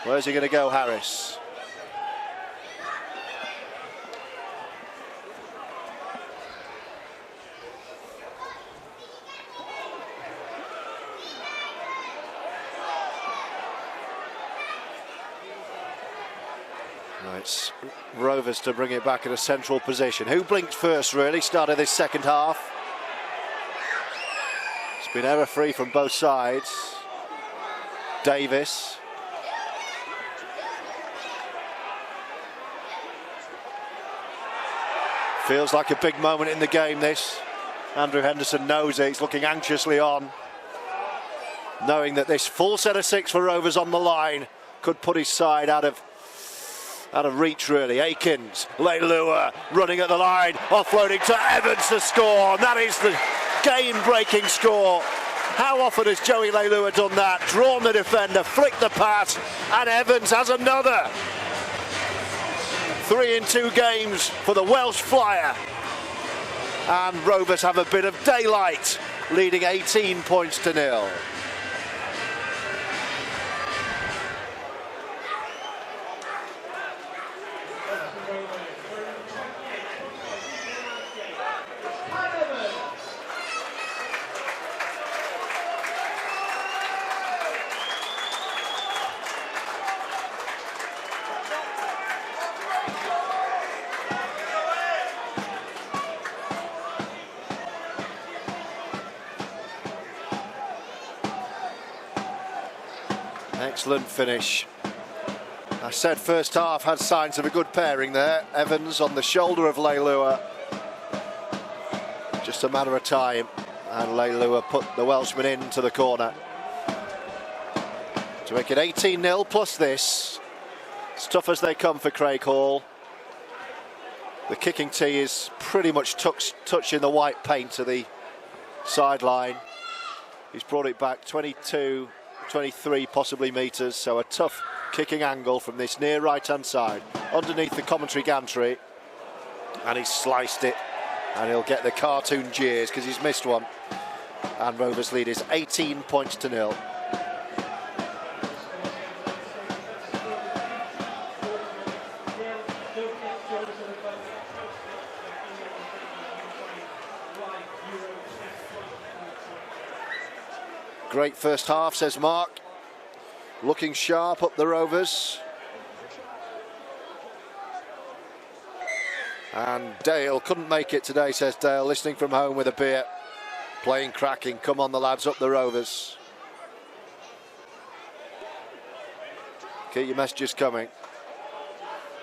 Where's he going to go, Harris? It's Rovers to bring it back in a central position. Who blinked first, really? Started this second half. It's been error-free from both sides. Davis. Feels like a big moment in the game, this. Andrew Henderson knows it. He's looking anxiously on, knowing that this full set of 6 for Rovers on the line could put his side out of reach, really. Akins, Leilua running at the line, offloading to Evans to score. And that is the game-breaking score. How often has Joey Leilua done that? Drawn the defender, flicked the pass, and Evans has another. 3 in 2 games for the Welsh Flyer. And Rovers have a bit of daylight, leading 18 points to 0. Excellent finish. I said first half had signs of a good pairing there. Evans on the shoulder of Leilua. Just a matter of time, and Leilua put the Welshman into the corner to make it 18-0 plus this. As tough as they come for Craig Hall. The kicking tee is pretty much touching the white paint to the sideline. He's brought it back 22, 23 possibly metres, so a tough kicking angle from this near right-hand side, underneath the commentary gantry, and he's sliced it, and he'll get the cartoon jeers because he's missed one. And Rovers lead is 18 points to 0. Great first half, says Mark. Looking sharp up the Rovers. And Dale couldn't make it today, says Dale, listening from home with a beer. Playing cracking. Come on, the lads, up the Rovers. Keep your messages coming.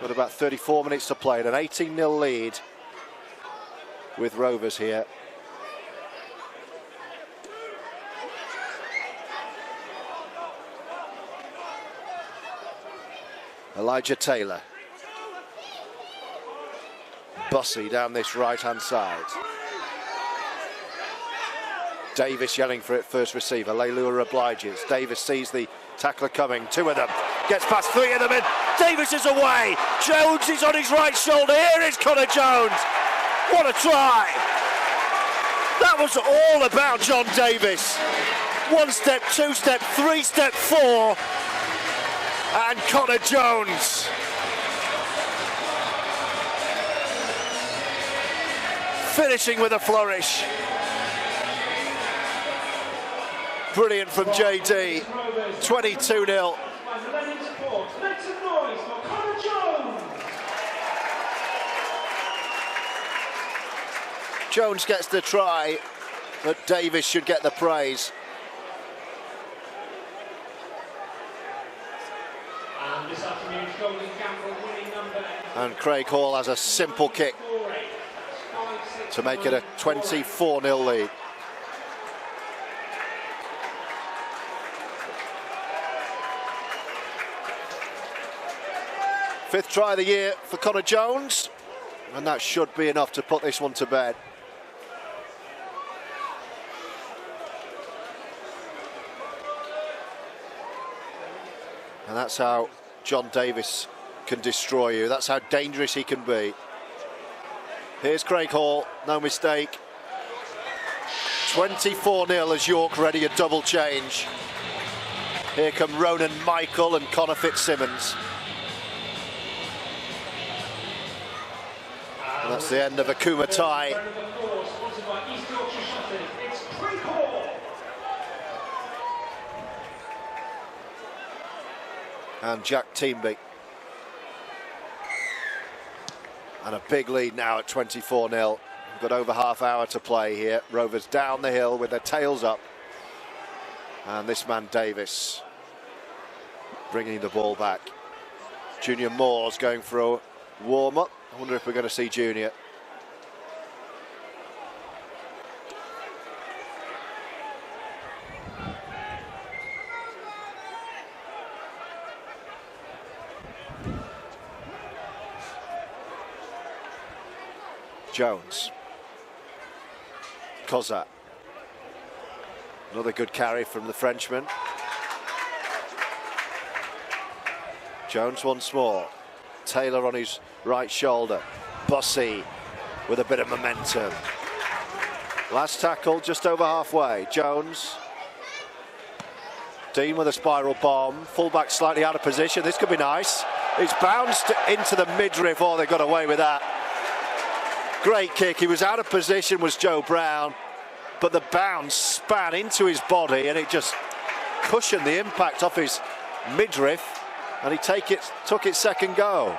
Got about 34 minutes to play, an 18-0 lead with Rovers here. Elijah Taylor. Bussy down this right-hand side. Davis yelling for it, first receiver. Leilua obliges. Davis sees the tackler coming. 2 of them. Gets past 3 of them in. Davis is away. Jones is on his right shoulder. Here is Connor Jones. What a try. That was all about John Davis. 1 step, 2 step, 3 step, 4. And Connor Jones finishing with a flourish. Brilliant from JD. 22-0. Jones gets the try, but Davis should get the praise. And Craig Hall has a simple kick to make it a 24-0 lead. Fifth try of the year for Connor Jones, and that should be enough to put this one to bed. And that's how John Davis can destroy you. That's how dangerous he can be. Here's Craig Hall, no mistake. 24-0 as York ready a double change. Here come Ronan Michael and Connor Fitzsimmons. And that's the end of a Kuma tie. And Jack Teamby. And a big lead now at 24-0. We've got over half hour to play here. Rovers down the hill with their tails up. And this man Davis bringing the ball back. Junior Moore's going for a warm-up. I wonder if we're going to see Junior. Jones. Kozat. Another good carry from the Frenchman. Jones once more. Taylor on his right shoulder. Bussey with a bit of momentum. Last tackle just over halfway. Jones. Dean with a spiral bomb. Fullback slightly out of position. This could be nice. It's bounced into the midriff. Oh, they got away with that. Great kick. He was out of position, was Joe Brown, but the bounce span into his body and it just cushioned the impact off his midriff, and he took its second go.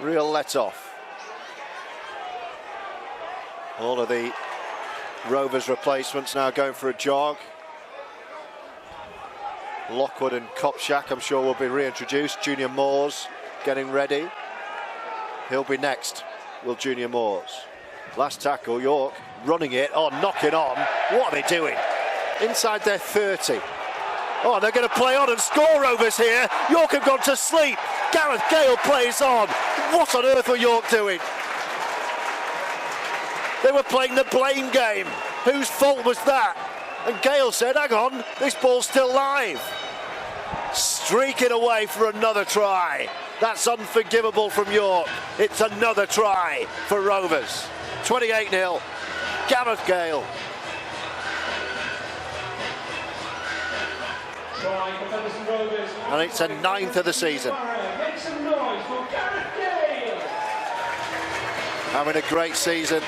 Real let-off. All of the Rovers replacements now going for a jog. Lockwood and Kopchak, I'm sure, will be reintroduced. Junior Moores getting ready. He'll be next, will Junior Moores. Last tackle, York running it, knocking on. What are they doing? Inside their 30. Oh, they're going to play on and score Rovers here. York have gone to sleep. Gareth Gale plays on. What on earth were York doing? They were playing the blame game. Whose fault was that? And Gale said, hang on, this ball's still live. Streaking away for another try. That's unforgivable from York. It's another try for Rovers. 28-0. Gareth Gale. And it's a 9th of the season. Having a great season.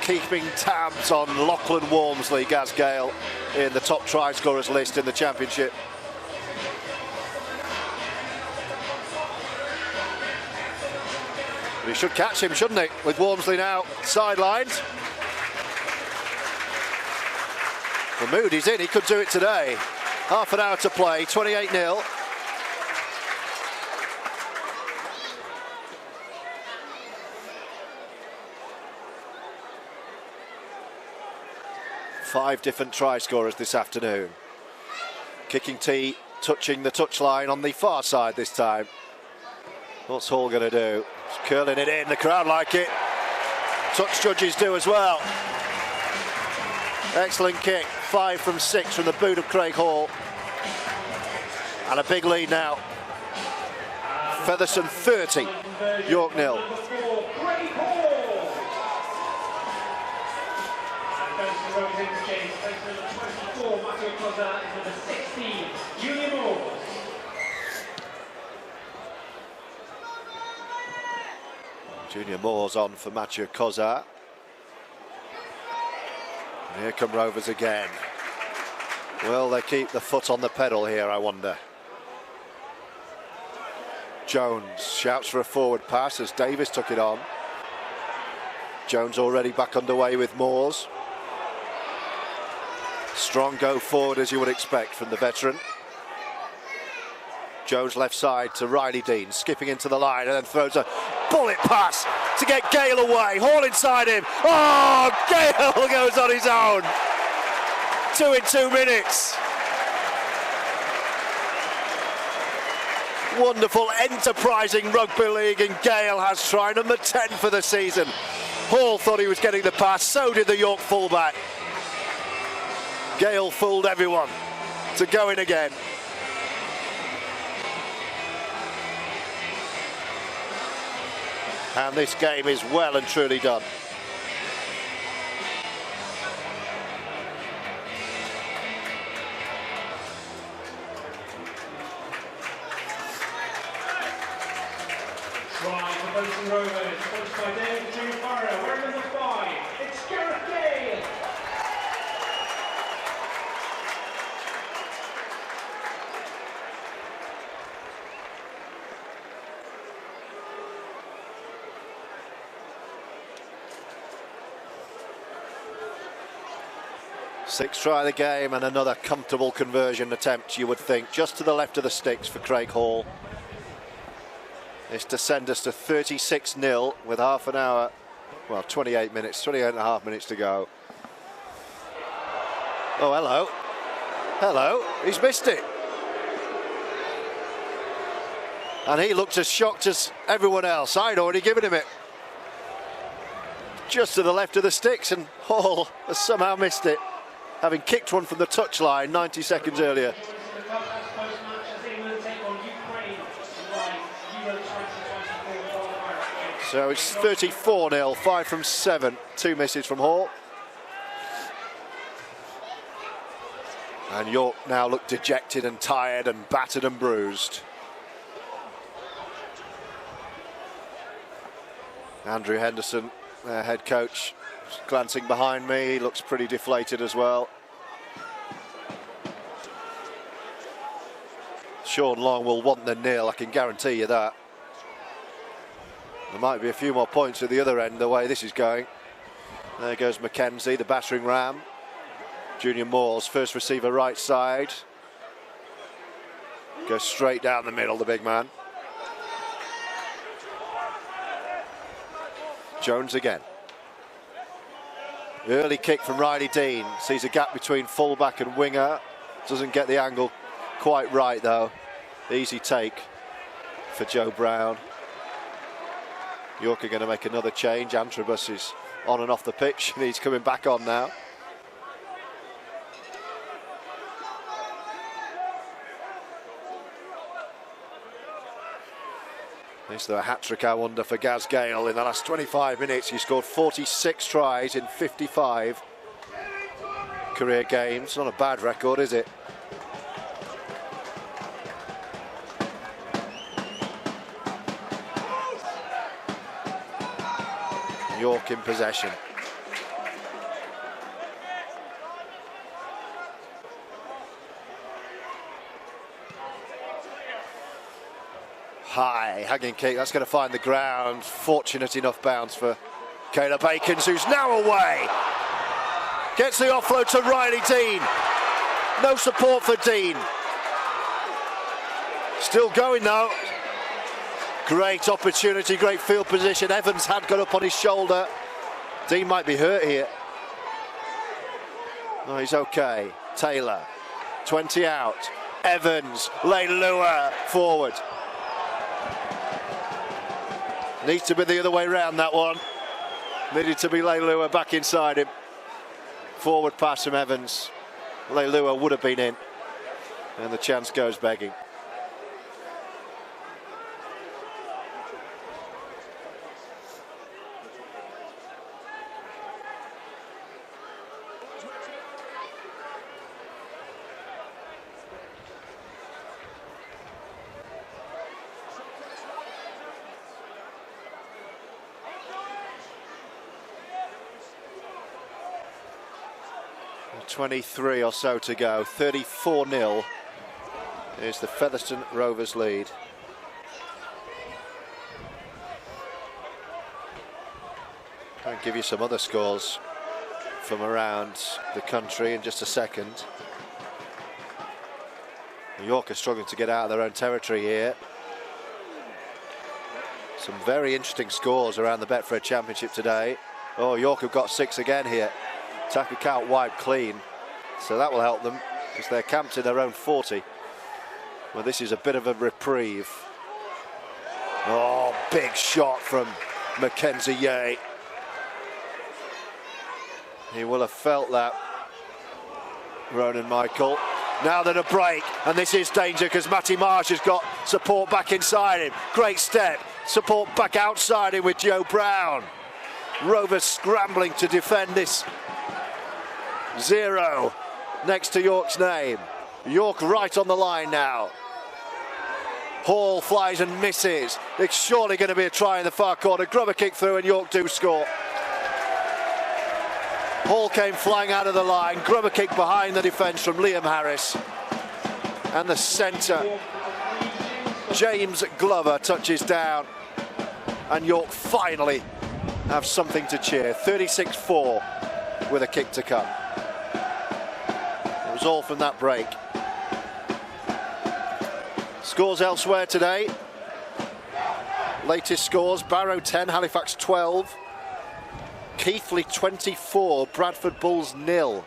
Keeping tabs on Lachlan Walmsley, Gaz Gale, in the top try scorers list in the championship. But he should catch him, shouldn't he? With Walmsley now sidelined. The mood he's in, he could do it today. Half an hour to play, 28-0. Five different try scorers this afternoon. Kicking tee, touching the touchline on the far side this time. What's Hall going to do? He's curling it in, the crowd like it. Touch judges do as well. Excellent kick, 5 from 6 from the boot of Craig Hall. And a big lead now. Featherstone 30, York 0. Junior Moore's on for Mathieu Kozar. And here come Rovers again. Will they keep the foot on the pedal here, I wonder? Jones shouts for a forward pass as Davis took it on. Jones already back underway with Moores. Strong go forward as you would expect from the veteran. Jones left side to Riley Dean, skipping into the line and then throws a bullet pass to get Gale away. Hall inside him. Oh, Gale goes on his own. 2 in 2 minutes. Wonderful, enterprising rugby league, and Gale has try number 10 for the season. Hall thought he was getting the pass, so did the York fullback. Gale fooled everyone to go in again. And this game is well and truly done. Try for Bolton Rovers, coached by David Junior, wearing number 5, it's Gareth Gale. Sixth try of the game and another comfortable conversion attempt, you would think, just to the left of the sticks for Craig Hall. This to send us to 36-0 with half an hour, well, 28 minutes, 28 and a half minutes to go. Oh, hello. Hello, he's missed it. And he looked as shocked as everyone else. I'd already given him it. Just to the left of the sticks, and Hall has somehow missed it, having kicked one from the touchline 90 seconds earlier. So it's 34-0, 5 from 7, 2 misses from Hall. And York now look dejected and tired and battered and bruised. Andrew Henderson, their head coach, glancing behind me, he looks pretty deflated as well. Sean Long will want the nil, I can guarantee you that. There might be a few more points at the other end the way this is going. There goes Mackenzie, the battering ram. Junior Moore's first receiver right side. Goes straight down the middle, the big man. Jones again. Early kick from Riley Dean. Sees a gap between fullback and winger. Doesn't get the angle quite right though. Easy take for Joe Brown. York are going to make another change. Antrobus is on and off the pitch and he's coming back on now. Is there a hat-trick, I wonder, for Gaz Gale in the last 25 minutes? He scored 46 tries in 55 career games. Not a bad record, is it? York in possession. High, hugging kick, that's going to find the ground. Fortunate enough bounce for Caleb Akins, who's now away. Gets the offload to Riley Dean. No support for Dean. Still going though. Great opportunity, great field position. Evans had got up on his shoulder. Dean might be hurt here. No, he's okay. Taylor, 20 out. Evans, Leilua forward. Needs to be the other way round, that one. Needed to be Leilua back inside him. Forward pass from Evans. Leilua would have been in. And the chance goes begging. 23 or so to go. 34-0 is the Featherstone Rovers lead. I'll give you some other scores from around the country in just a second. York are struggling to get out of their own territory here. Some very interesting scores around the Betfred Championship today. Oh, York have got 6 again here. Attack account wiped clean, so that will help them because they're camped in their own 40. Well, this is a bit of a reprieve. Oh, big shot from Mackenzie Yeh. He will have felt that, Ronan Michael. Now then a break, and this is danger because Matty Marsh has got support back inside him. Great step, support back outside him with Joe Brown. Rovers scrambling to defend this 0 next to York's name. York right on the line now. Hall flies and misses. It's surely going to be a try in the far corner. Grubber kick through and York do score. Hall came flying out of the line. Grubber kick behind the defence from Liam Harris. And the centre, James Glover, touches down. And York finally have something to cheer. 36-4 with a kick to come. It was all from that break. Scores elsewhere today. Latest scores: Barrow 10, Halifax 12. Keighley 24, Bradford Bulls 0.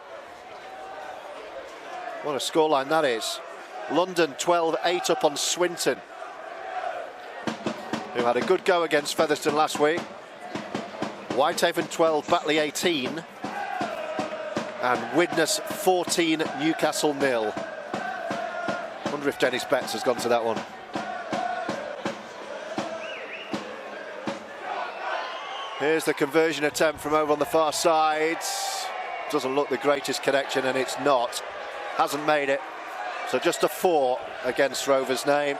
What a scoreline that is. London 12-8 up on Swinton, who had a good go against Featherstone last week. Whitehaven 12, Batley 18. And Widnes 14, Newcastle 0. Wonder if Dennis Betts has gone to that one. Here's the conversion attempt from over on the far side. Doesn't look the greatest connection, and it's not. Hasn't made it. So just a 4 against Rovers' name.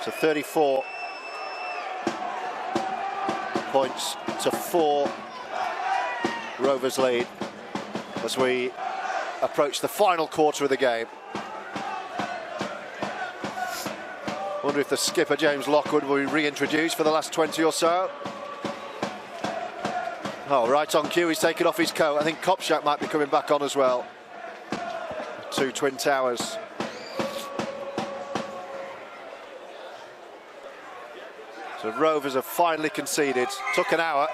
So 34 points to 4. Rovers lead as we approach the final quarter of the game. Wonder if the skipper James Lockwood will be reintroduced for the last 20 or so. Oh, right on cue, he's taken off his coat. I think Kopchak might be coming back on as well. 2 Twin Towers. So Rovers have finally conceded. Took an hour.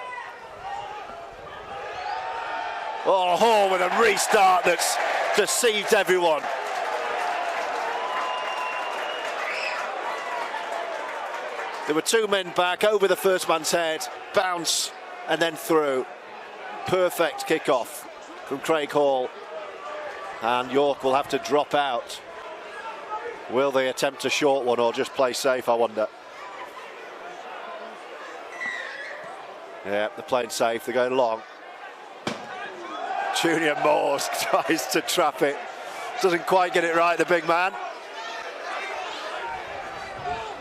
Oh, with a restart that's deceived everyone. There were 2 men back, over the first man's head, bounce, and then through. Perfect kick-off from Craig Hall. And York will have to drop out. Will they attempt a short one or just play safe, I wonder? Yeah, they're playing safe, they're going long. Junior Moores tries to trap it. Doesn't quite get it right, the big man.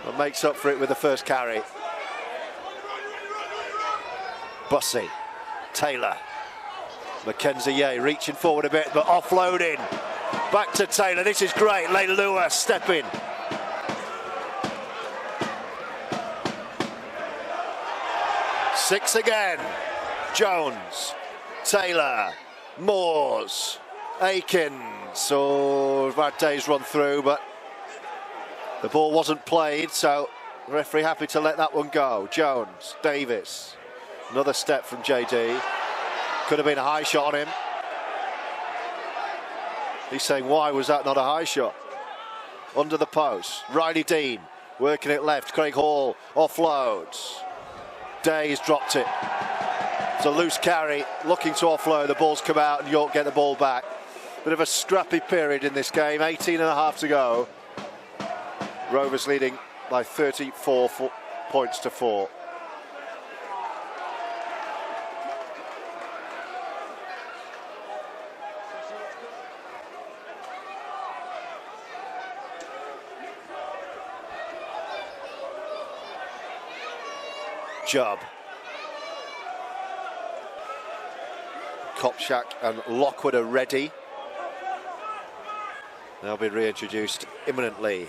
But makes up for it with the first carry. Bussey, Taylor, Mackenzie Yeh reaching forward a bit, but offloading. Back to Taylor, this is great. Leilua stepping. Six again. Jones, Taylor, Moores, Aikins. Oh, bad days run through, but the ball wasn't played, so the referee happy to let that one go. Jones, Davis. Another step from JD. Could have been a high shot on him. He's saying, why was that not a high shot? Under the post. Riley Dean working it left. Craig Hall offloads. Day's dropped it. It's a loose carry, looking to offload. The ball's come out and York get the ball back. Bit of a scrappy period in this game. 18.5 to go. Rovers leading by 34 points to 4. Job. Kopczak and Lockwood are ready. They'll be reintroduced imminently.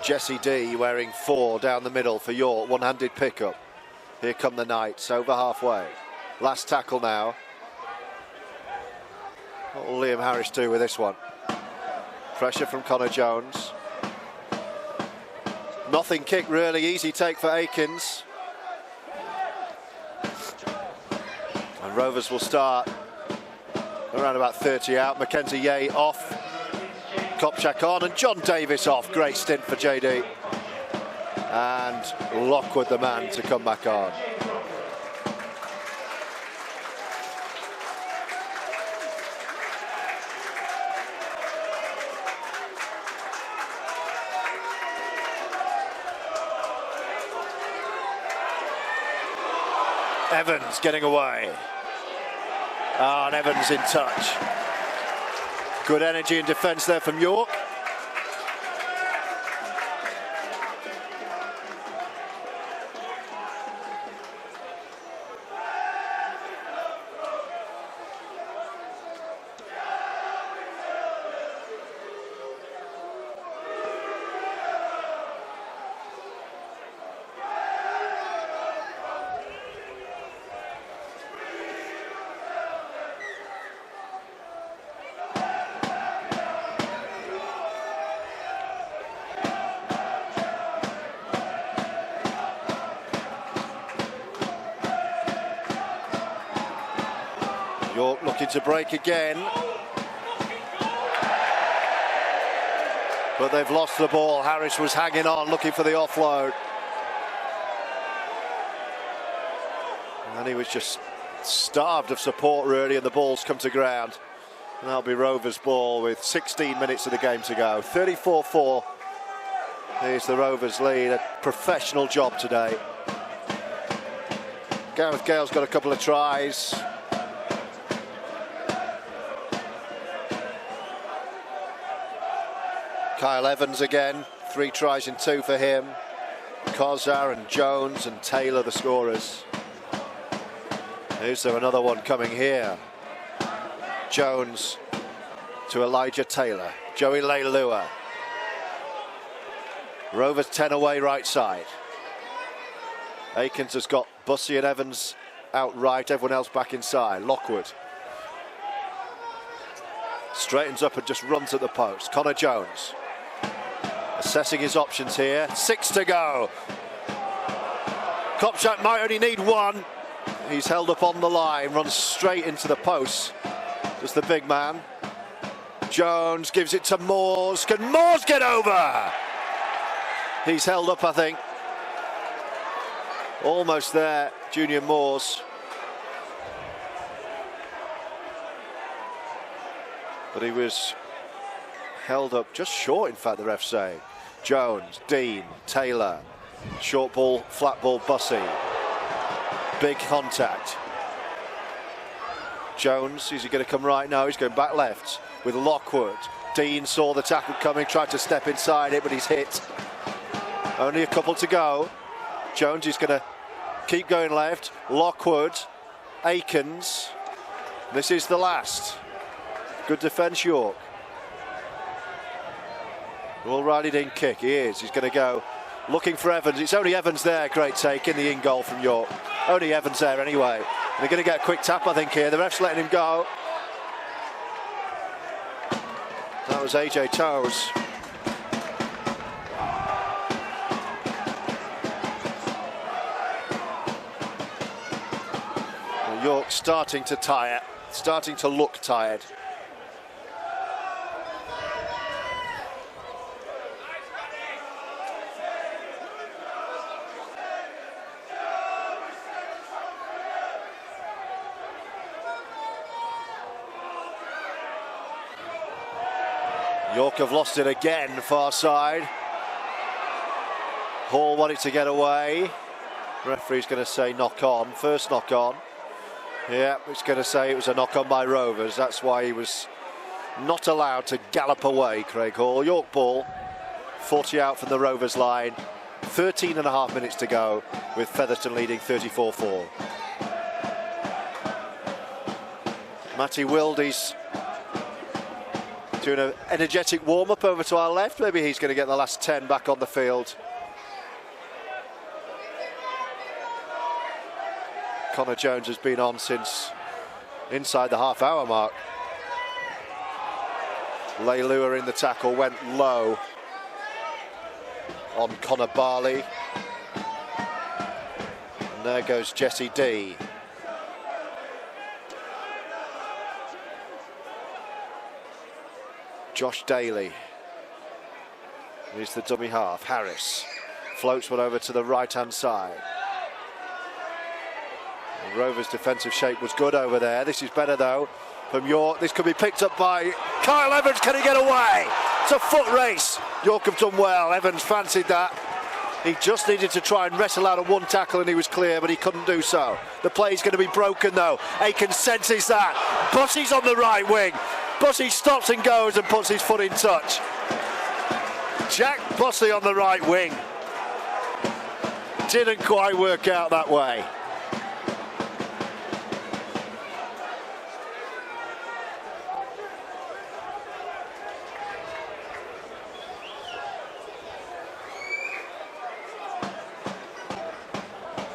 Jesse D wearing 4 down the middle for York, one-handed pickup. Here come the Knights, over halfway. Last tackle now. What will Liam Harris do with this one? Pressure from Connor Jones. Nothing kick really, easy take for Aikens. And Rovers will start around about 30 out. Mackenzie Yeh off. Kopczak on and John Davis off. Great stint for JD. And Lockwood the man to come back on. Evans getting away. And Evans in touch. Good energy and defence there from York. York looking to break again. But they've lost the ball. Harris was hanging on, looking for the offload. And he was just starved of support, really, and the ball's come to ground. And that'll be Rovers' ball with 16 minutes of the game to go. 34-4. Here's the Rovers lead. A professional job today. Gareth Gale's got a couple of tries. Kyle Evans again, 3 tries and 2 for him. Kozar and Jones and Taylor the scorers. Is there another one coming here? Jones to Elijah Taylor. Joey Leilua. Rovers 10 away right side. Aikens has got Bussey and Evans out right, everyone else back inside. Lockwood straightens up and just runs at the post. Connor Jones assessing his options here. 6 to go. Kopczak might only need 1. He's held up on the line, runs straight into the post. Just the big man. Jones gives it to Moores. Can Moores get over? He's held up, I think. Almost there, Junior Moores. But he was held up just short, in fact, the ref's saying. Jones, Dean, Taylor. Short ball, flat ball, Bussey. Big contact. Jones, is he going to come right? No, he's going back left with Lockwood. Dean saw the tackle coming, tried to step inside it, but he's hit. Only a couple to go. Jones is going to keep going left. Lockwood, Aikens. This is the last. Good defence, York. Will Riley didn't kick. He is. He's going to go looking for Evans. It's only Evans there. Great take in the in goal from York. Only Evans there anyway. And they're going to get a quick tap, I think, here. The ref's letting him go. That was AJ Towers. Well, York starting to tire, starting to look tired. York have lost it again, far side. Hall wanted to get away. Referee's going to say knock on. First knock on. Yeah, it's going to say it was a knock on by Rovers. That's why he was not allowed to gallop away, Craig Hall. York ball, 40 out from the Rovers line. 13.5 minutes to go, with Featherstone leading 34-4. Matty Wildy's doing an energetic warm-up over to our left. Maybe he's going to get the last 10 back on the field. Connor Jones has been on since inside the half-hour mark. Leilua in the tackle, went low on Connor Barley. And there goes Jesse D. Josh Daly is the dummy half. Harris floats one over to the right-hand side. And Rovers' defensive shape was good over there. This is better though from York. This could be picked up by Kyle Evans. Can he get away? It's a foot race. York have done well. Evans fancied that. He just needed to try and wrestle out of one tackle and he was clear, but he couldn't do so. The play's going to be broken though. Aiken senses that. Bussey's on the right wing. Bussey stops and goes and puts his foot in touch. Jack Bussey on the right wing. Didn't quite work out that way.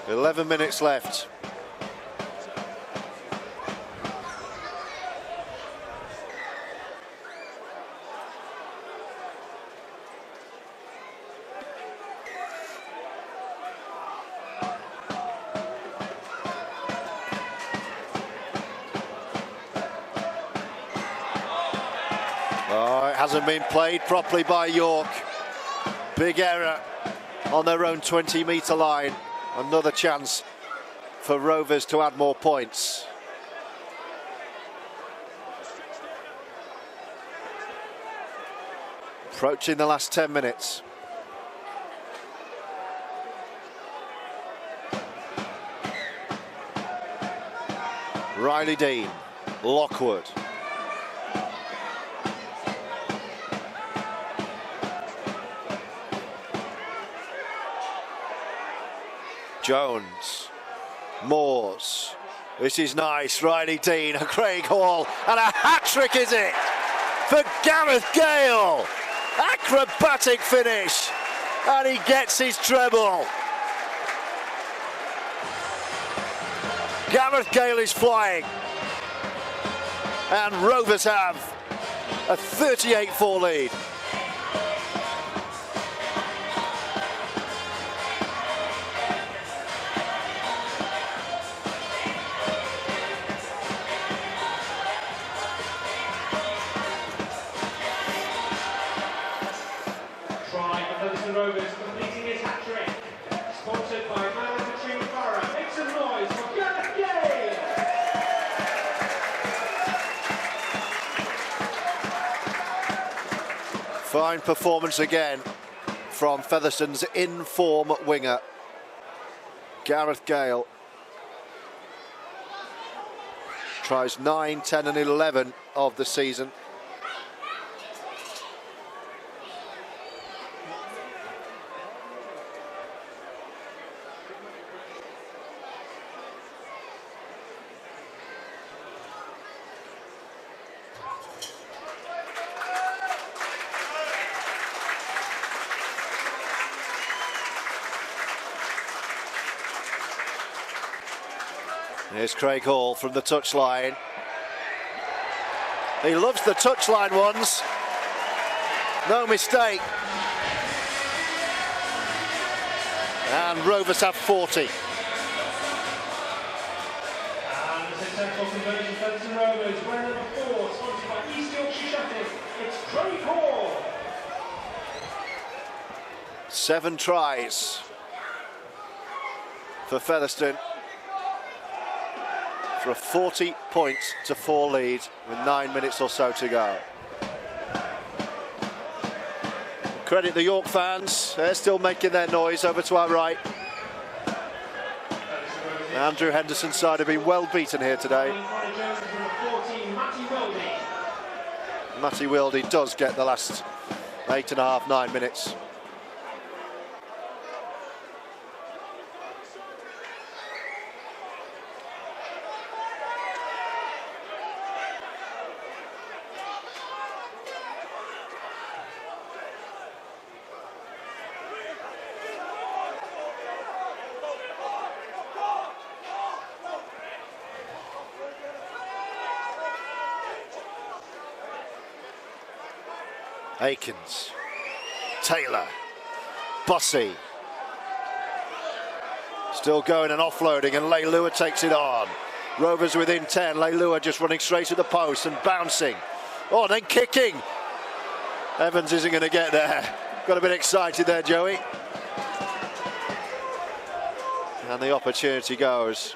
.11 minutes left. Oh, it hasn't been played properly by York. Big error on their own 20-metre line. Another chance for Rovers to add more points. Approaching the last 10 minutes. Riley Dean, Lockwood. Jones, Moores, this is nice, Riley Dean, a Craig Hall, and a hat-trick is it for Gareth Gale. Acrobatic finish, and he gets his treble. Gareth Gale is flying, and Rovers have a 38-4 lead. Rovers completing his hat-trick. Sponsored by Manufacturing Borough. Make some noise for Gareth Gale! Fine performance again from Featherstone's in-form winger, Gareth Gale. Tries 9, 10 and 11 of the season. Here's Craig Hall from the touchline. He loves the touchline ones. No mistake. And Rovers have 40. And the successful conversion for Featherstone Rovers. We're number 4, sponsored by East Yorkshire Shutting. It's Craig Hall. 7 tries for Featherstone. For a 40-4 lead with 9 minutes or so to go. Credit the York fans, they're still making their noise over to our right. Andrew Henderson's side have been well beaten here today. Matty Wildy does get the last 8.5, 9 minutes. Aikens, Taylor, Bussey. Still going and offloading, and Leilua takes it on. Rovers within 10, Leilua just running straight at the post and bouncing. Oh, and then kicking. Evans isn't going to get there. Got a bit excited there, Joey. And the opportunity goes.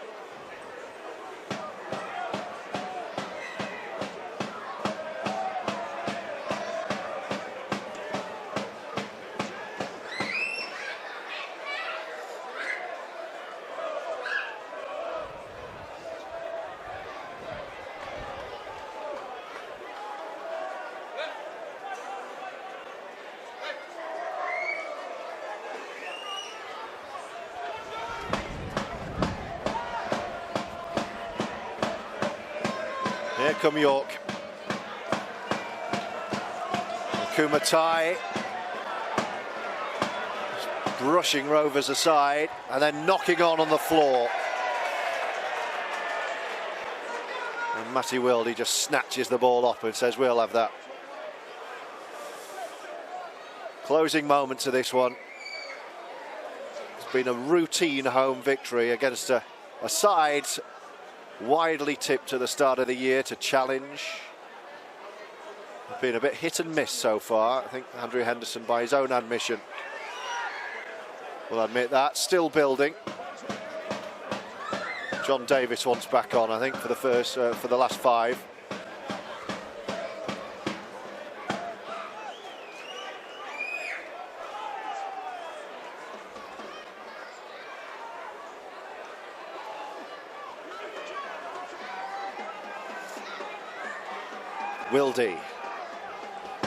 Here come York. Kumatai brushing Rovers aside and then knocking on the floor. And Matty Wilde just snatches the ball up and says, we'll have that. Closing moments of this one. It's been a routine home victory against a side widely tipped to the start of the year to challenge. Been a bit hit and miss so far. I think Andrew Henderson, by his own admission, will admit that. Still building. John Davis wants back on, I think, for the last 5. Wilde,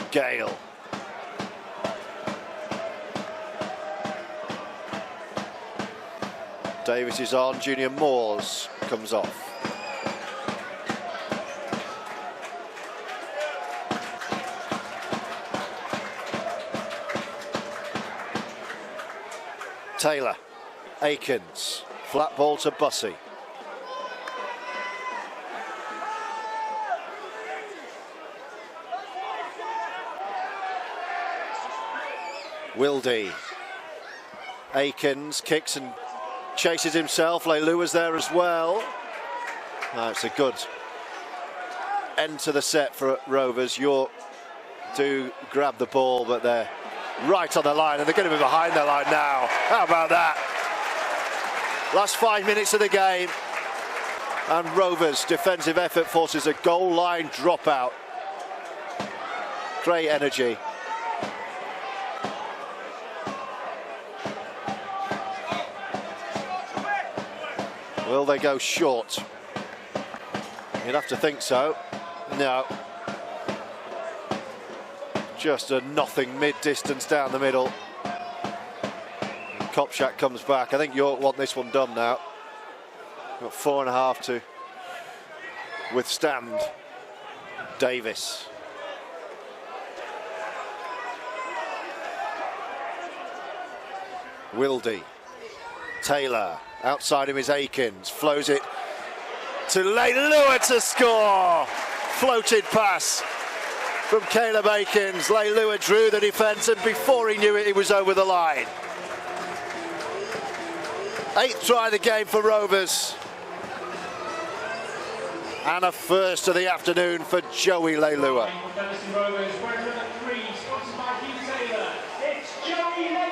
Gale, Davis is on, Junior Moores comes off. Taylor, Aikens, flat ball to Bussey. Wilde, Aikens kicks and chases himself. Leilua's there as well. It's a good end to the set for Rovers. York do grab the ball, but they're right on the line, and they're going to be behind their line now. How about that? Last 5 minutes of the game, and Rovers' defensive effort forces a goal line dropout. Great energy. Will they go short? You'd have to think so. No. Just a nothing mid-distance down the middle. Kopchak comes back. I think York want this one done now. Got 4.5 to withstand. Davis. Wilde. Taylor. Outside him is Aikens. Flows it to Leilua to score. Floated pass from Caleb Aikens. Leilua drew the defence, and before he knew it, he was over the line. 8th try of the game for Rovers. And a first of the afternoon for Joey Leilua. It's Joey Leilua.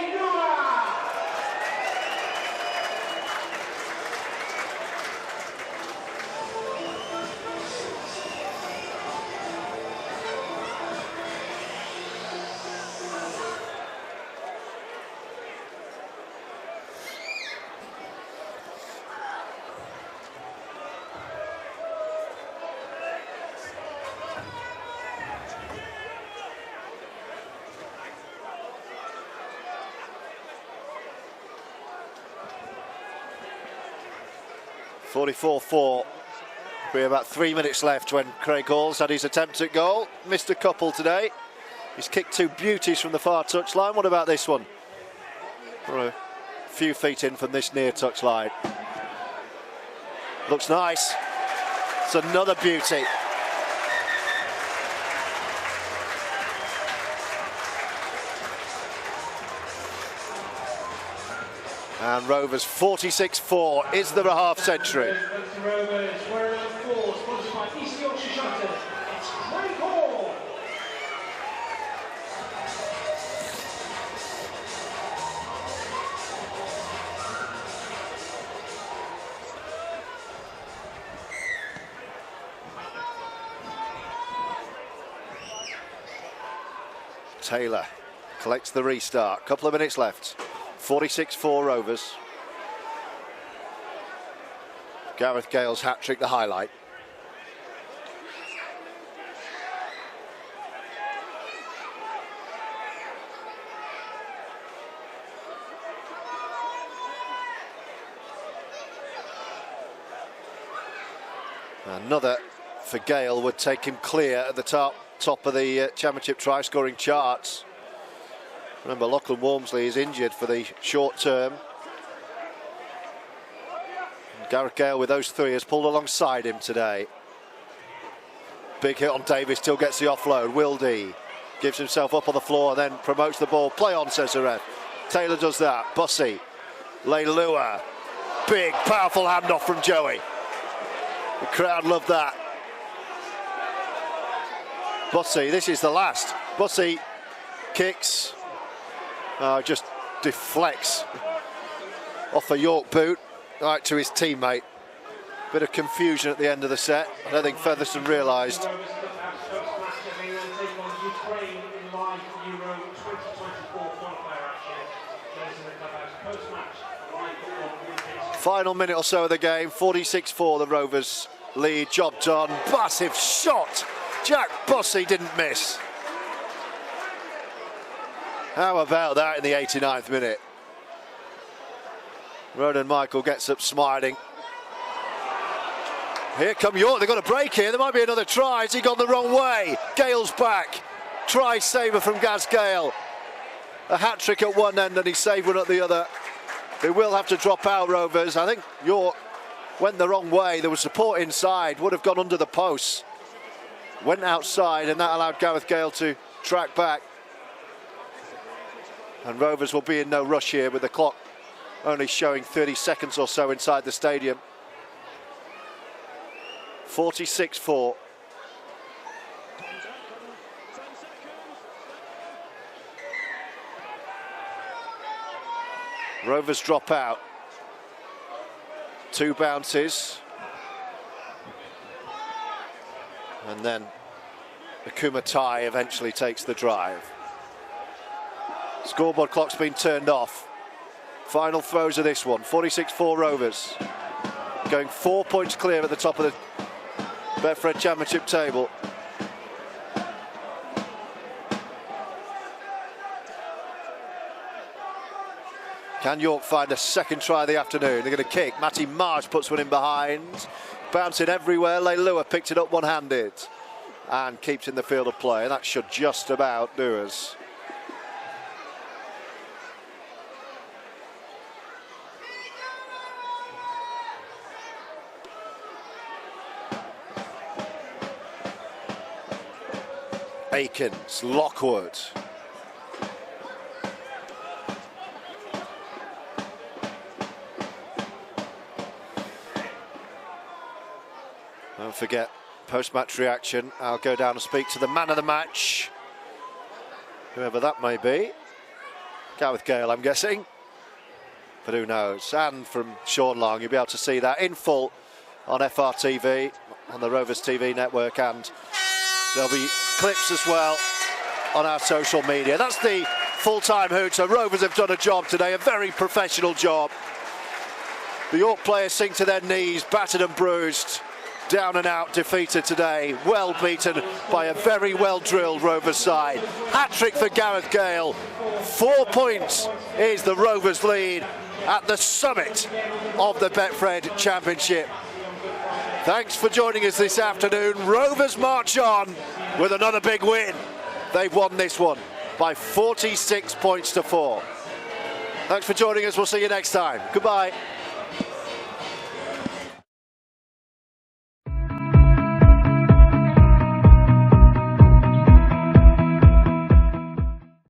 44-4. Be about 3 minutes left when Craig Hall's had his attempt at goal. Missed a couple today. He's kicked 2 beauties from the far touchline. What about this one? We're a few feet in from this near touchline. Looks nice. It's another beauty. And Rovers 46-4 is the half century. Rovers, we're on 4, sponsored by East Yorkshire Shutters. It's Craig Hall. Taylor collects the restart. Couple of minutes left. 46-4 Rovers. Gareth Gale's hat-trick the highlight. Another for Gale would take him clear at the top of the championship try-scoring charts. Remember, Lachlan Walmsley is injured for the short term. And Gareth Gale with those three has pulled alongside him today. Big hit on Davis, still gets the offload. Wildy gives himself up on the floor and then promotes the ball. Play on, says the ref. Taylor does that. Bussey, Leilua. Big, powerful handoff from Joey. The crowd loved that. Bussey, this is the last. Bussey kicks. Just deflects off a York boot right to his teammate. Bit of confusion at the end of the set. I don't think Featherstone realised. Final minute or so of the game, 46-4 the Rovers lead. Job done. Massive shot. Jack Bussey didn't miss. How about that in the 89th minute? Ronan Michael gets up smiling. Here come York, they've got a break here. There might be another try. Has he gone the wrong way? Gale's back. Try saver from Gaz Gale. A hat-trick at one end and he saved one at the other. They will have to drop out, Rovers. I think York went the wrong way. There was support inside, would have gone under the posts. Went outside and that allowed Gareth Gale to track back. And Rovers will be in no rush here with the clock only showing 30 seconds or so inside the stadium. 46-4. Rovers drop out. 2 bounces. And then Akuma Tai eventually takes the drive. Scoreboard clock's been turned off. Final throws of this one. 46-4 Rovers. Going 4 points clear at the top of the Betfred Championship table. Can York find a second try of the afternoon? They're going to kick. Matty Marsh puts one in behind. Bouncing everywhere. Leilua picked it up one-handed and keeps in the field of play. And that should just about do us. Akins, Lockwood. Don't forget, post-match reaction. I'll go down and speak to the man of the match, whoever that may be. Gareth Gale, I'm guessing. But who knows? And from Sean Long, you'll be able to see that in full on FRTV, on the Rovers TV network, and there'll be clips as well on our social media. That's the full-time hooter. Rovers have done a job today, a very professional job. The York players sink to their knees, battered and bruised, down and out, defeated today. Well beaten by a very well-drilled Rovers side. Hat-trick for Gareth Gale. 4 points is the Rovers lead at the summit of the Betfred Championship. Thanks for joining us this afternoon. Rovers march on with another big win. They've won this one by 46 points to 4. Thanks for joining us. We'll see you next time. Goodbye.